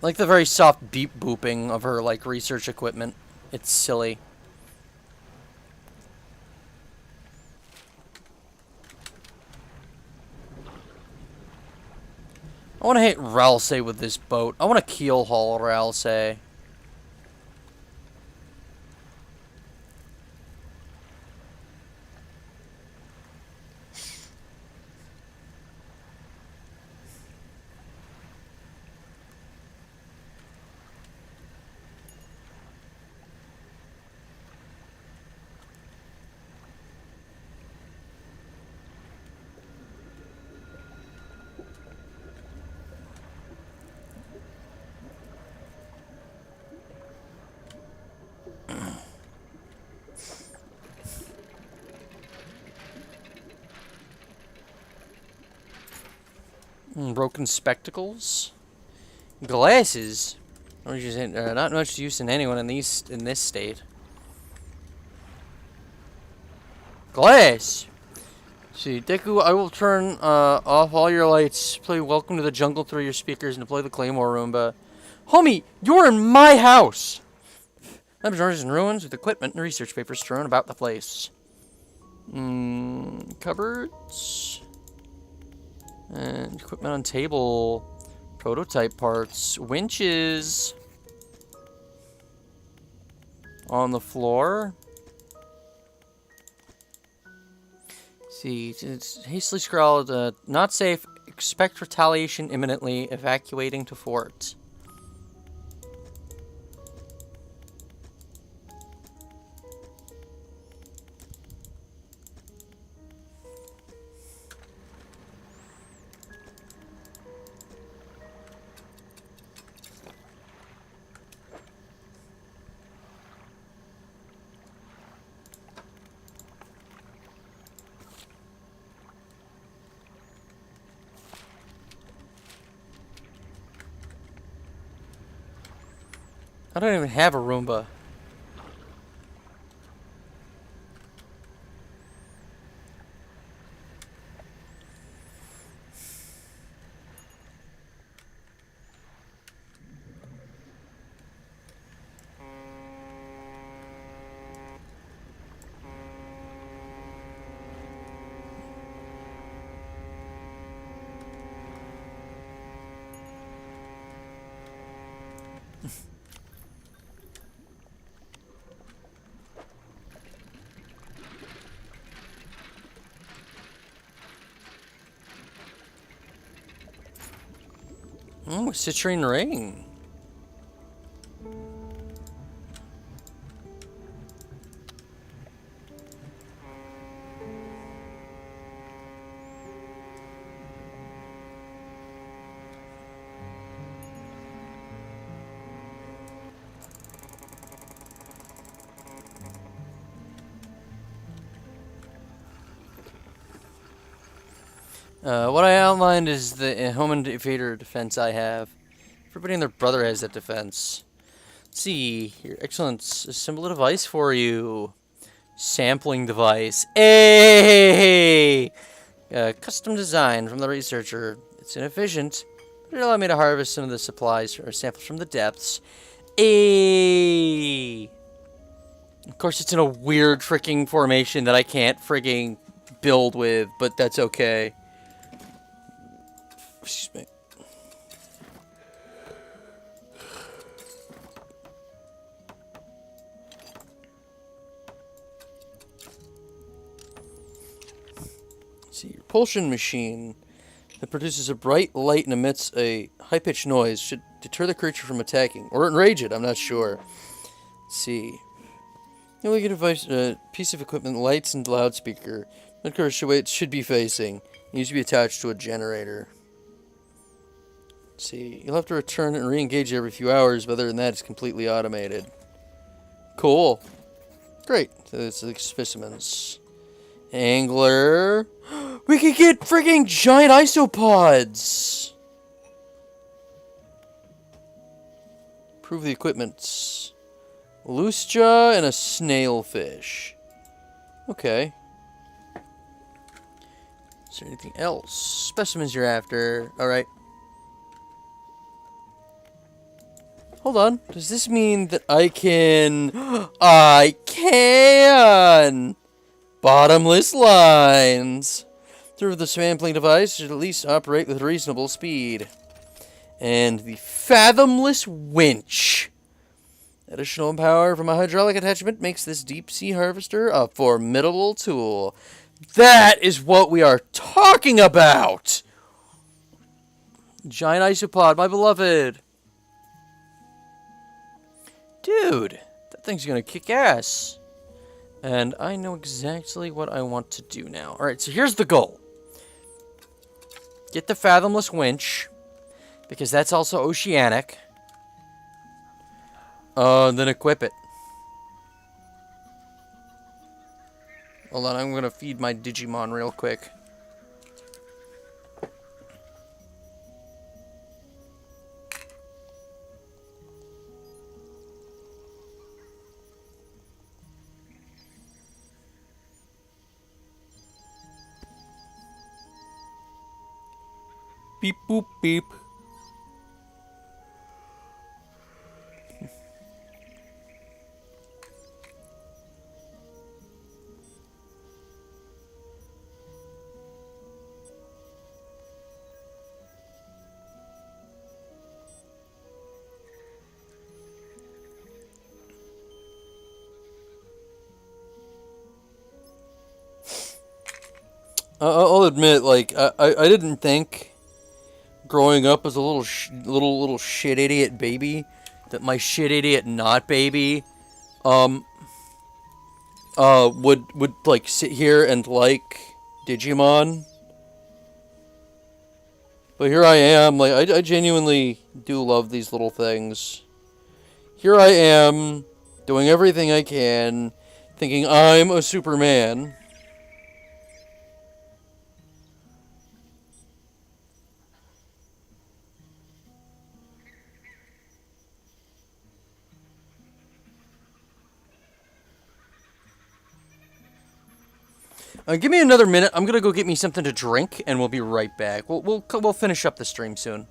Like the very soft beep booping of her like research equipment. It's silly. I want to hit Ralsei with this boat. I want to keel haul Ralsei. Broken spectacles, glasses. Not much use in anyone in this state. Glass. See, Deku, I will turn off all your lights. Play "Welcome to the Jungle" through your speakers and deploy the Claymore Roomba. Homie, you're in my house. Laboratories in ruins with equipment and research papers strewn about the place. Cupboards. And equipment on table. Prototype parts. Winches. On the floor. See, it's hastily scrawled, not safe, expect retaliation imminently, evacuating to fort. I don't even have a Roomba. Oh, citrine ring. What I outlined is the home invader defense I have. Everybody and their brother has that defense. Let's see. Your Excellence, assemble a device for you. Sampling device. Hey! Custom design from the researcher. It's inefficient, but it allowed me to harvest some of the supplies or samples from the depths. Hey! Of course, it's in a weird freaking formation that I can't freaking build with, but that's okay. Excuse me. See, your propulsion machine that produces a bright light and emits a high-pitched noise should deter the creature from attacking, or enrage it, I'm not sure. Let's see. You only get a piece of equipment, lights and loudspeaker. Not sure which way it should be facing. It needs to be attached to a generator. Let's see. You'll have to return and re-engage every few hours, but other than that, it's completely automated. Cool. Great. So it's like specimens. Angler. We could get freaking giant isopods. Prove the equipment. Loose jaw and a snailfish. Okay. Is there anything else? Specimens you're after. Alright. Hold on. Does this mean that I can... I can! Bottomless lines. Through the sampling device should at least operate with reasonable speed. And the fathomless winch. Additional power from a hydraulic attachment makes this deep-sea harvester a formidable tool. That is what we are talking about! Giant isopod, my beloved. Dude, that thing's gonna kick ass. And I know exactly what I want to do now. Alright, so here's the goal. Get the fathomless winch, because that's also oceanic. Then equip it. Hold on, I'm gonna feed my Digimon real quick. Beep boop beep. I'll admit, like, I didn't think growing up as a little shit idiot baby that my shit idiot not baby would like sit here and like Digimon. But here I am, like I genuinely do love these little things. Here I am doing everything I can, thinking I'm a Superman. Give me another minute. I'm gonna go get me something to drink, and we'll be right back. We'll finish up the stream soon.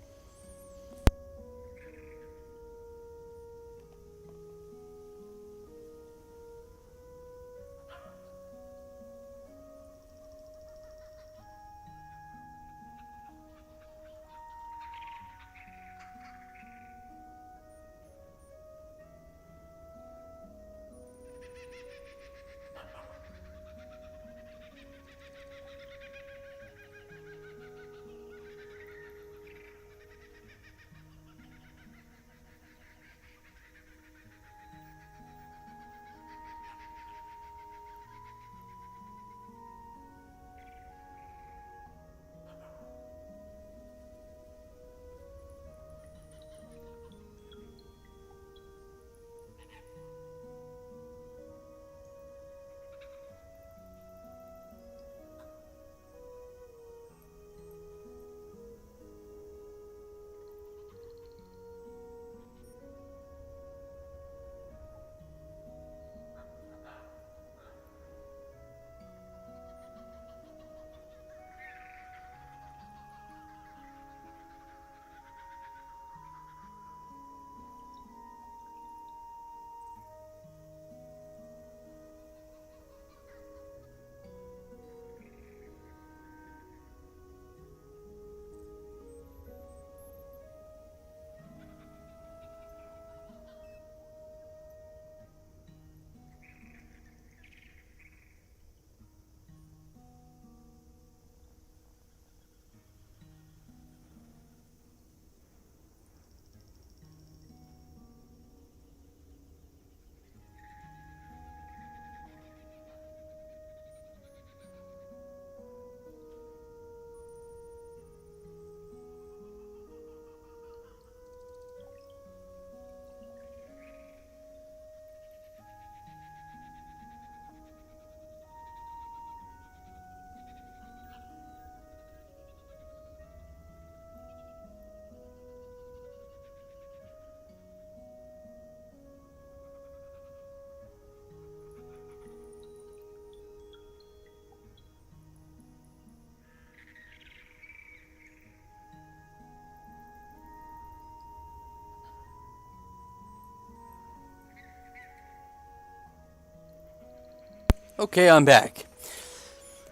Okay, I'm back.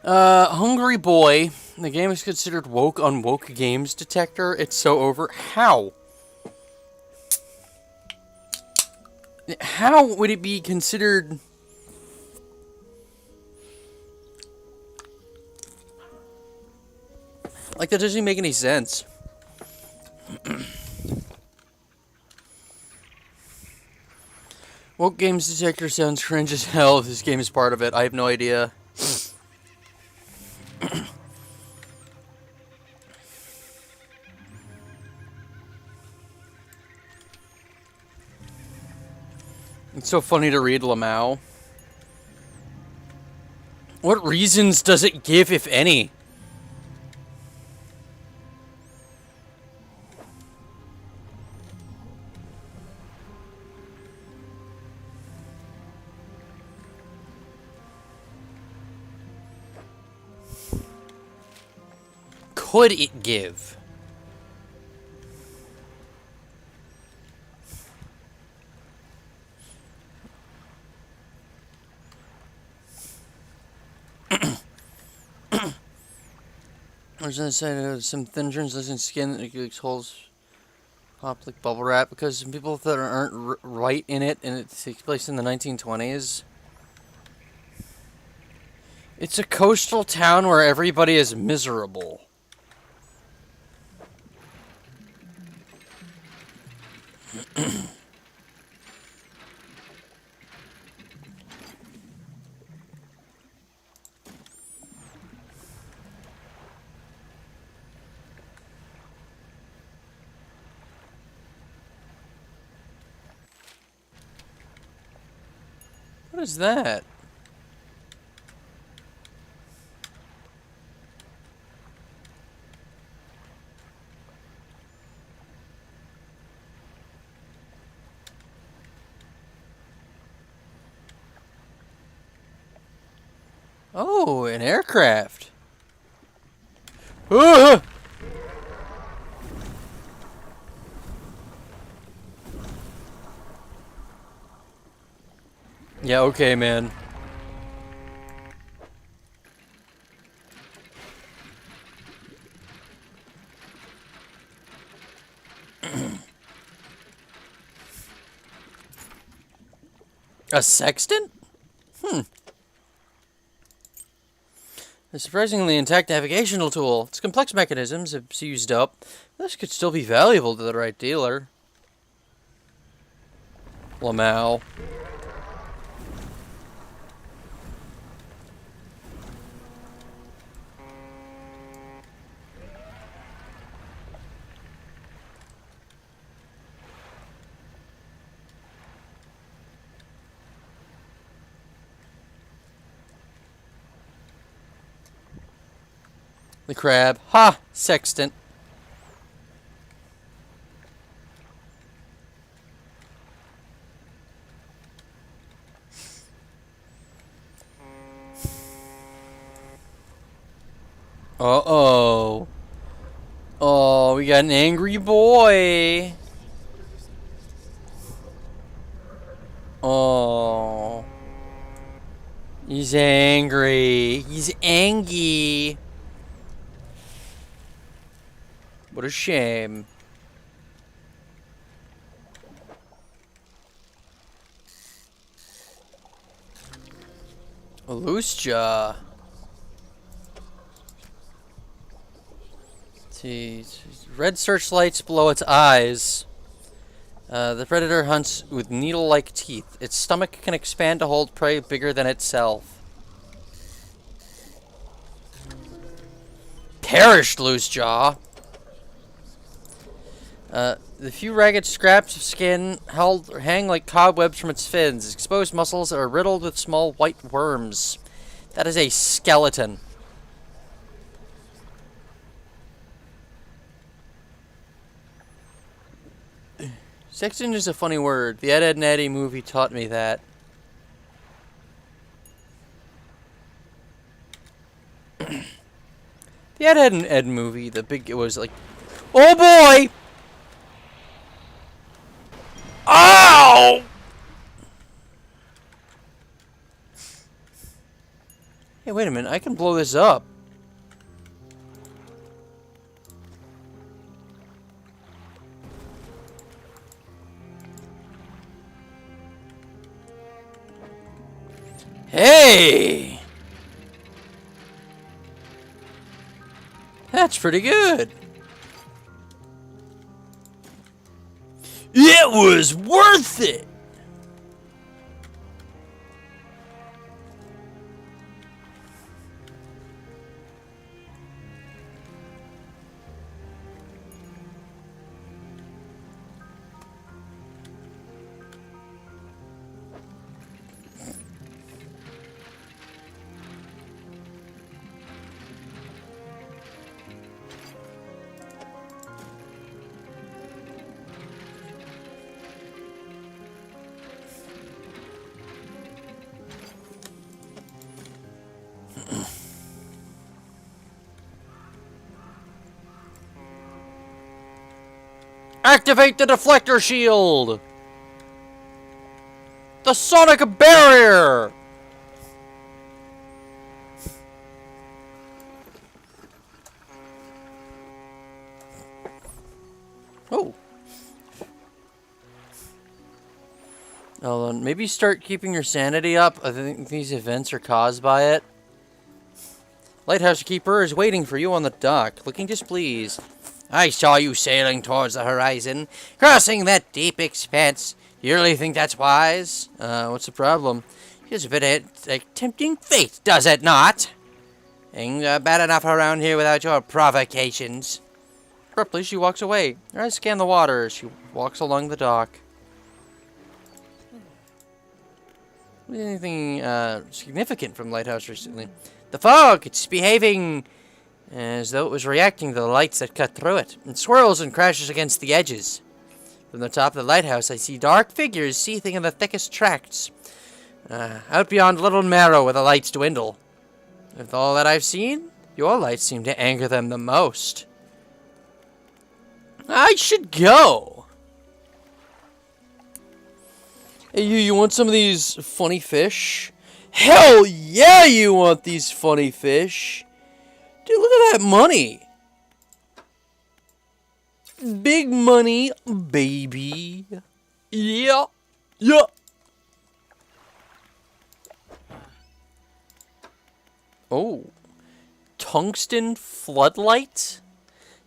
Hungry Boy. The game is considered woke on Woke Games Detector. It's so over. How? How would it be considered... Like, that doesn't even make any sense. Woke Games Detector sounds cringe as hell if this game is part of it. I have no idea. It's so funny to read Lamau. What reasons does it give, if any? Could it give? There's some thin translucent skin that makes holes pop like bubble wrap because some people that aren't right in it, and it takes place in the 1920s. It's a coastal town where everybody is miserable. What is that? Oh, an aircraft. Ah! Yeah, okay, man. A sextant? A surprisingly intact navigational tool. Its complex mechanisms have used up. This could still be valuable to the right dealer. Lamau. The crab. Ha! Sextant. Uh-oh. Oh, we got an angry boy. Oh. He's angry. He's angry. What a shame. A loose jaw. See, red searchlights below its eyes. The predator hunts with needle-like teeth. Its stomach can expand to hold prey bigger than itself. Perished, loose jaw. The few ragged scraps of skin hang like cobwebs from its fins. Exposed muscles are riddled with small white worms. That is a skeleton. Sexton is a funny word. The Ed, Edd n Eddy movie taught me that. The Ed, Edd n Ed movie, it was like, oh boy! Ow! Hey, wait a minute. I can blow this up. Hey! That's pretty good. It was worth it! Activate the deflector shield! The sonic barrier! Oh. Maybe start keeping your sanity up. I think these events are caused by it. Lighthouse Keeper is waiting for you on the dock, looking displeased. I saw you sailing towards the horizon, crossing that deep expanse. You really think that's wise? What's the problem? Feels a bit like tempting fate, does it not? Things are bad enough around here without your provocations. Abruptly, she walks away. Her eyes scan the water. She walks along the dock. Anything significant from Lighthouse recently? The fog! It's behaving as though it was reacting to the lights that cut through it. It swirls and crashes against the edges. From the top of the lighthouse, I see dark figures seething in the thickest tracts. Out beyond Little Marrow where the lights dwindle. With all that I've seen, your lights seem to anger them the most. I should go! Hey, you want some of these funny fish? Hell yeah, you want these funny fish! Dude, look at that money! Big money, baby. Yeah. Yeah. Oh. Tungsten floodlight?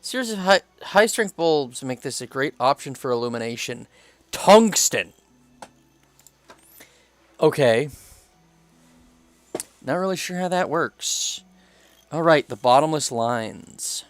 Series of high-strength bulbs make this a great option for illumination. Tungsten! Okay. Not really sure how that works. Alright, the bottomless lines.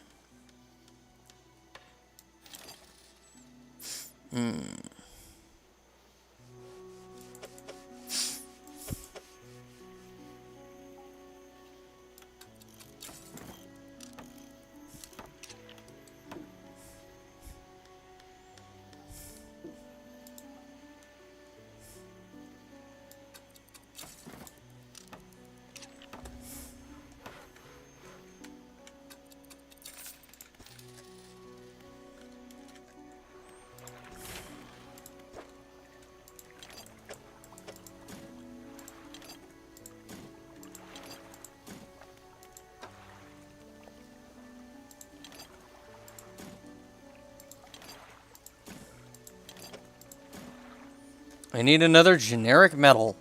I need another generic metal.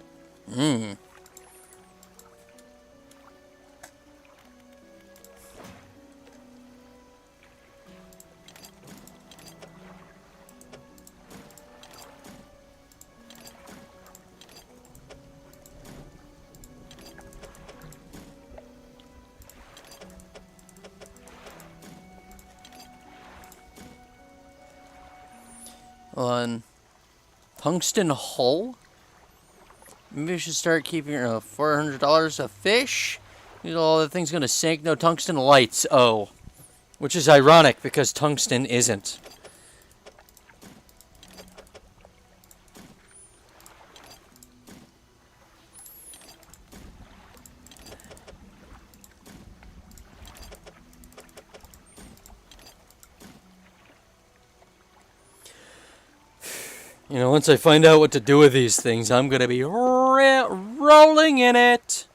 On tungsten hull? Maybe I should start keeping $400 of fish. You know, the thing's gonna sink. No tungsten lights. Oh, which is ironic because tungsten isn't. You know, once I find out what to do with these things, I'm gonna be rolling in it.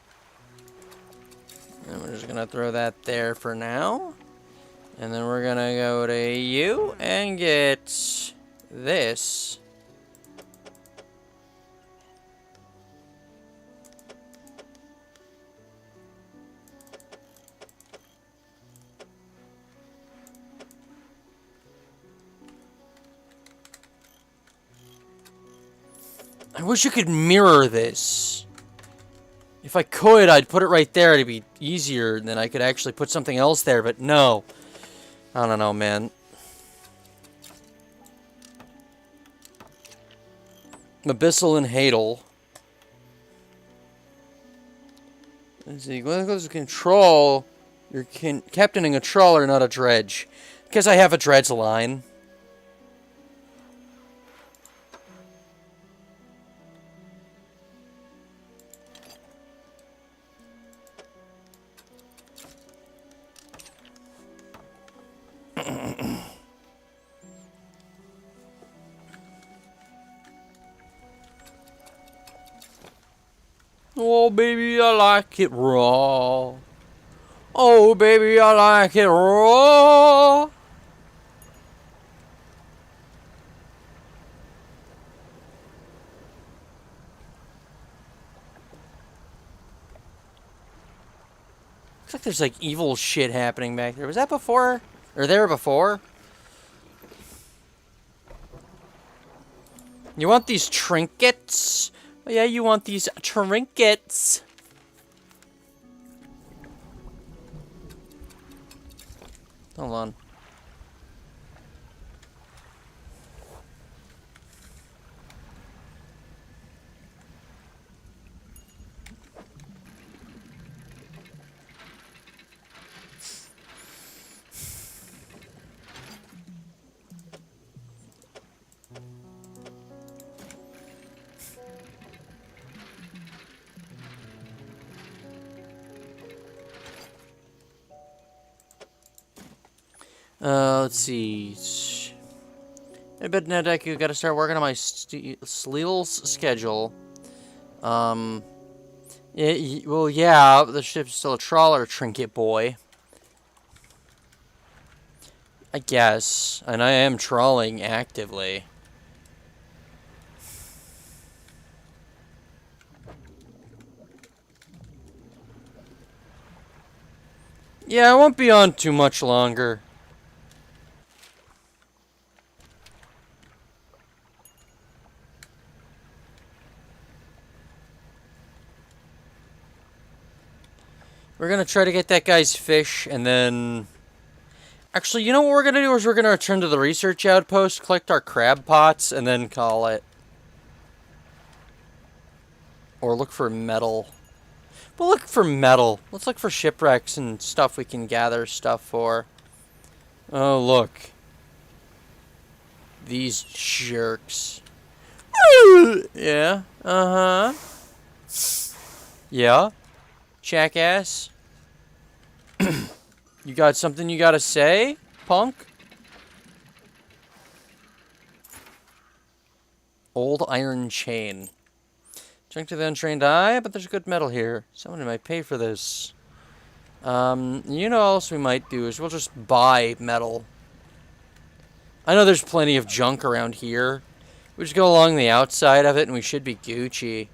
just gonna throw that there for now. And then we're gonna go to you and get this. I wish you could mirror this. If I could, I'd put it right there. It'd be easier, and then I could actually put something else there, but no. I don't know, man. Abyssal and Hadel. Let's see. When it goes to control, you're captaining a trawler, not a dredge. Because I have a dredge line. Oh, baby, I like it raw. Oh, baby, I like it raw. Looks like there's like evil shit happening back there. Was that before? Or there before? You want these trinkets? Oh, yeah, you want these trinkets. Hold on. Let's see. I bet now, Deku, gotta start working on my Sleel's schedule. Well, yeah, the ship's still a trawler, trinket boy. I guess. And I am trawling actively. Yeah, I won't be on too much longer. We're gonna try to get that guy's fish, and then... Actually, you know what we're gonna do is we're gonna return to the research outpost, collect our crab pots, and then call it. Or look for metal. We'll look for metal. Let's look for shipwrecks and stuff we can gather stuff for. Oh, look. These jerks. Yeah, uh-huh. Yeah. Jackass. You got something you gotta say, punk? Old iron chain. Junk to the untrained eye, but there's good metal here. Someone might pay for this. You know what else we might do is we'll just buy metal. I know there's plenty of junk around here. We just go along the outside of it and we should be Gucci.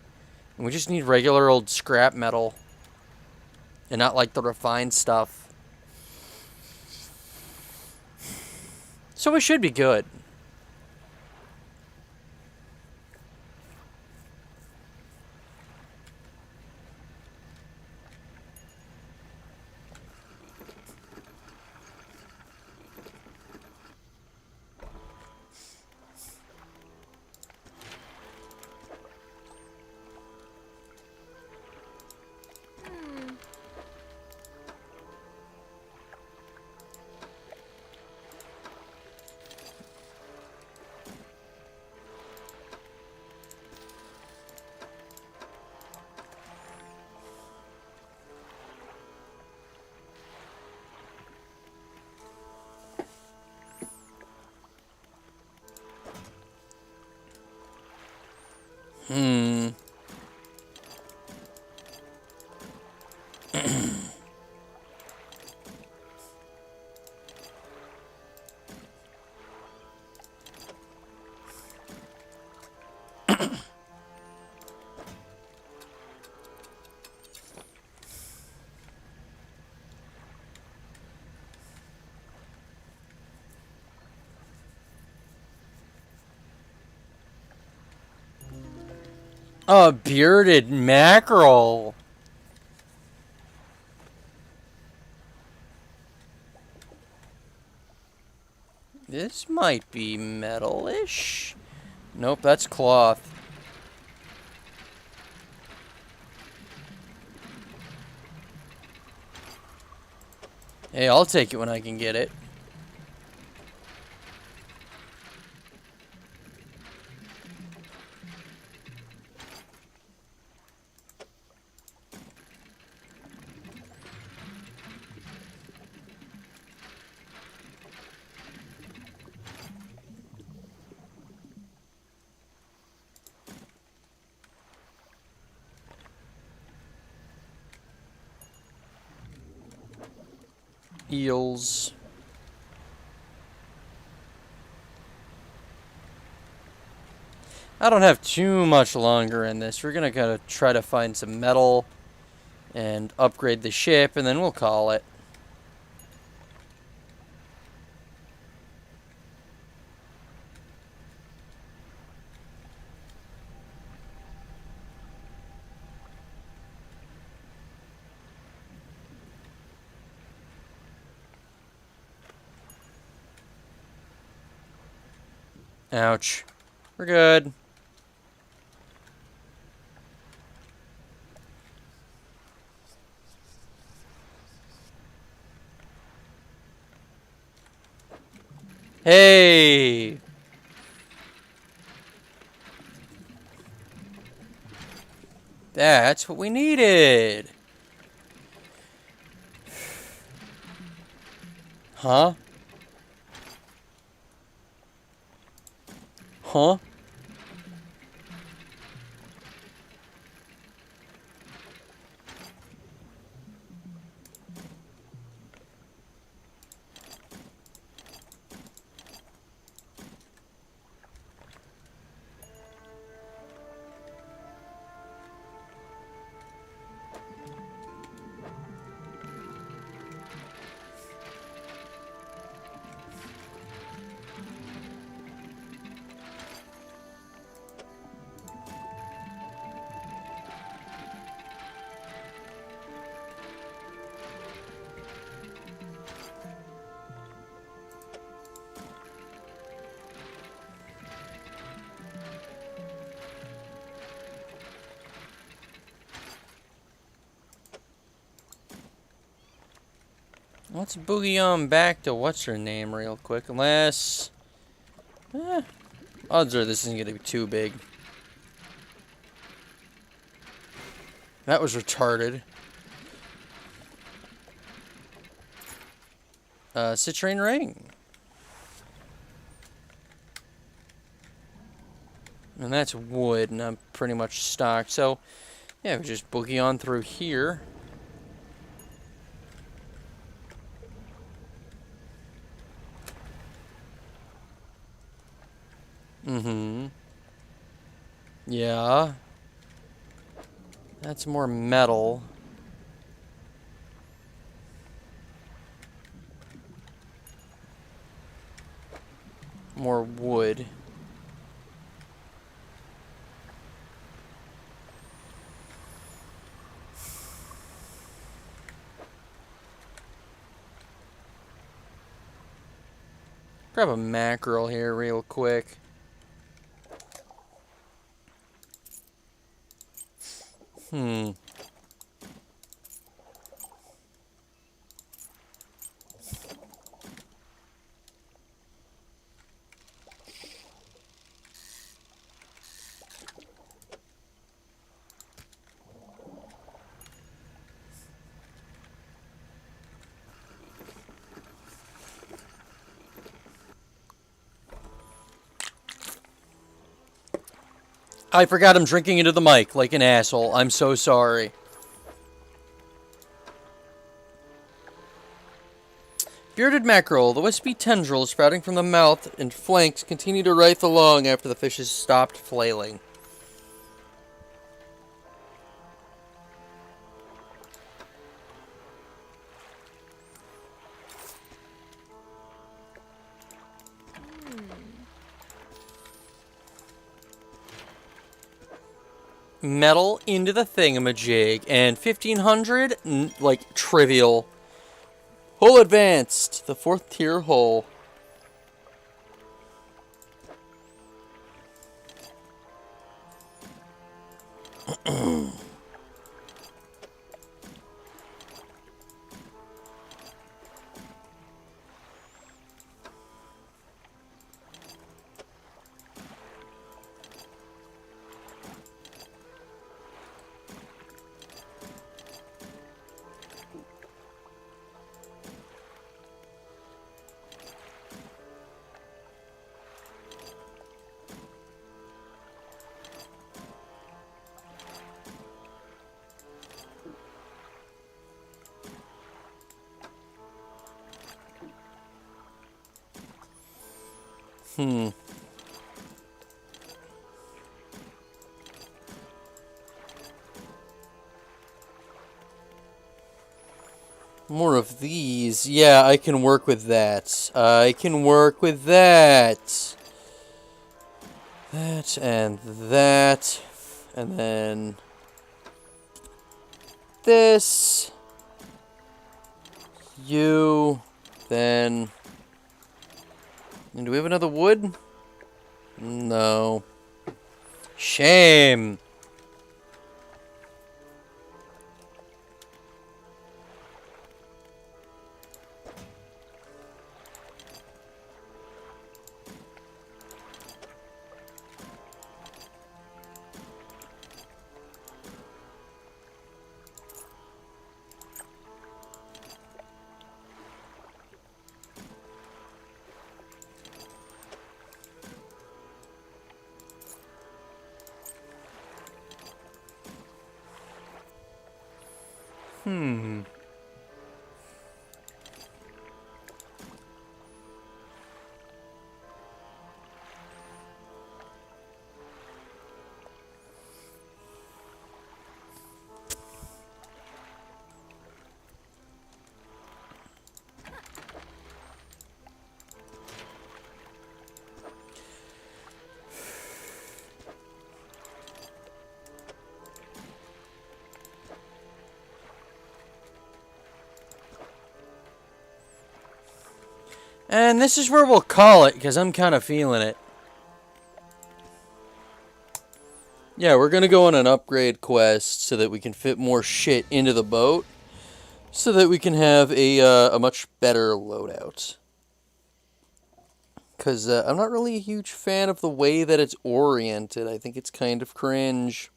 And we just need regular old scrap metal. And not like the refined stuff. So we should be good. A bearded mackerel. This might be metal-ish. Nope, that's cloth. Hey, I'll take it when I can get it. Eels. I don't have too much longer in this. We're gonna gotta try to find some metal and upgrade the ship, and then we'll call it. Ouch. We're good. Hey! That's what we needed. Huh? Huh? Let's boogie on back to what's her name real quick, unless... odds are this isn't going to be too big. That was retarded. Citrine ring. And that's wood, and I'm pretty much stocked. So, yeah, we just boogie on through here. Mm-hmm. Yeah. That's more metal. More wood. Grab a mackerel here real quick. I forgot I'm drinking into the mic like an asshole. I'm so sorry. Bearded mackerel. The wispy tendrils sprouting from the mouth and flanks continue to writhe along after the fish has stopped flailing. metal into the thingamajig, and 1500, like, trivial. Hull advanced, the 4th tier hull. More of these. Yeah, I can work with that. I can work with that. That and that. And then this. You. Then. And do we have another wood? No. Shame. And this is where we'll call it, because I'm kind of feeling it. Yeah, we're going to go on an upgrade quest so that we can fit more shit into the boat. So that we can have a much better loadout. Because I'm not really a huge fan of the way that it's oriented. I think it's kind of cringe.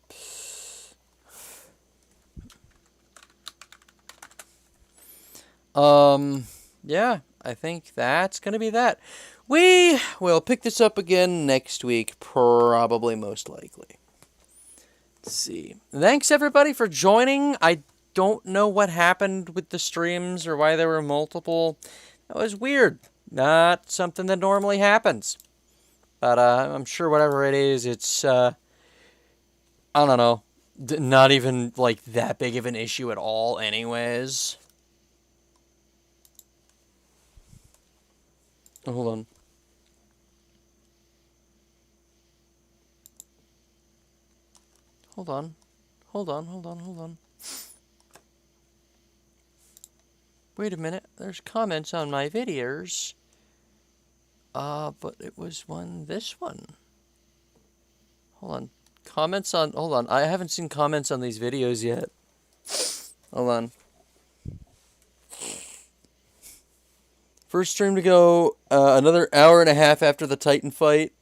Yeah, I think that's going to be that. We will pick this up again next week, probably, most likely. Let's see. Thanks, everybody, for joining. I don't know what happened with the streams or why there were multiple. That was weird. Not something that normally happens. But I'm sure whatever it is, it's, I don't know, not even, like, that big of an issue at all anyways. Oh, hold on. Hold on. Hold on. Wait a minute. There's comments on my videos. But it was this one. Hold on. Hold on. I haven't seen comments on these videos yet. Hold on. First stream to go, another hour and a half after the Titan fight.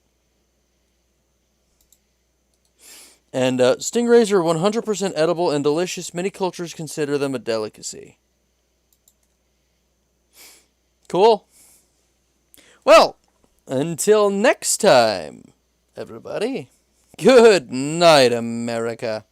And stingrays are 100% edible and delicious. Many cultures consider them a delicacy. Cool. Well, until next time, everybody. Good night, America.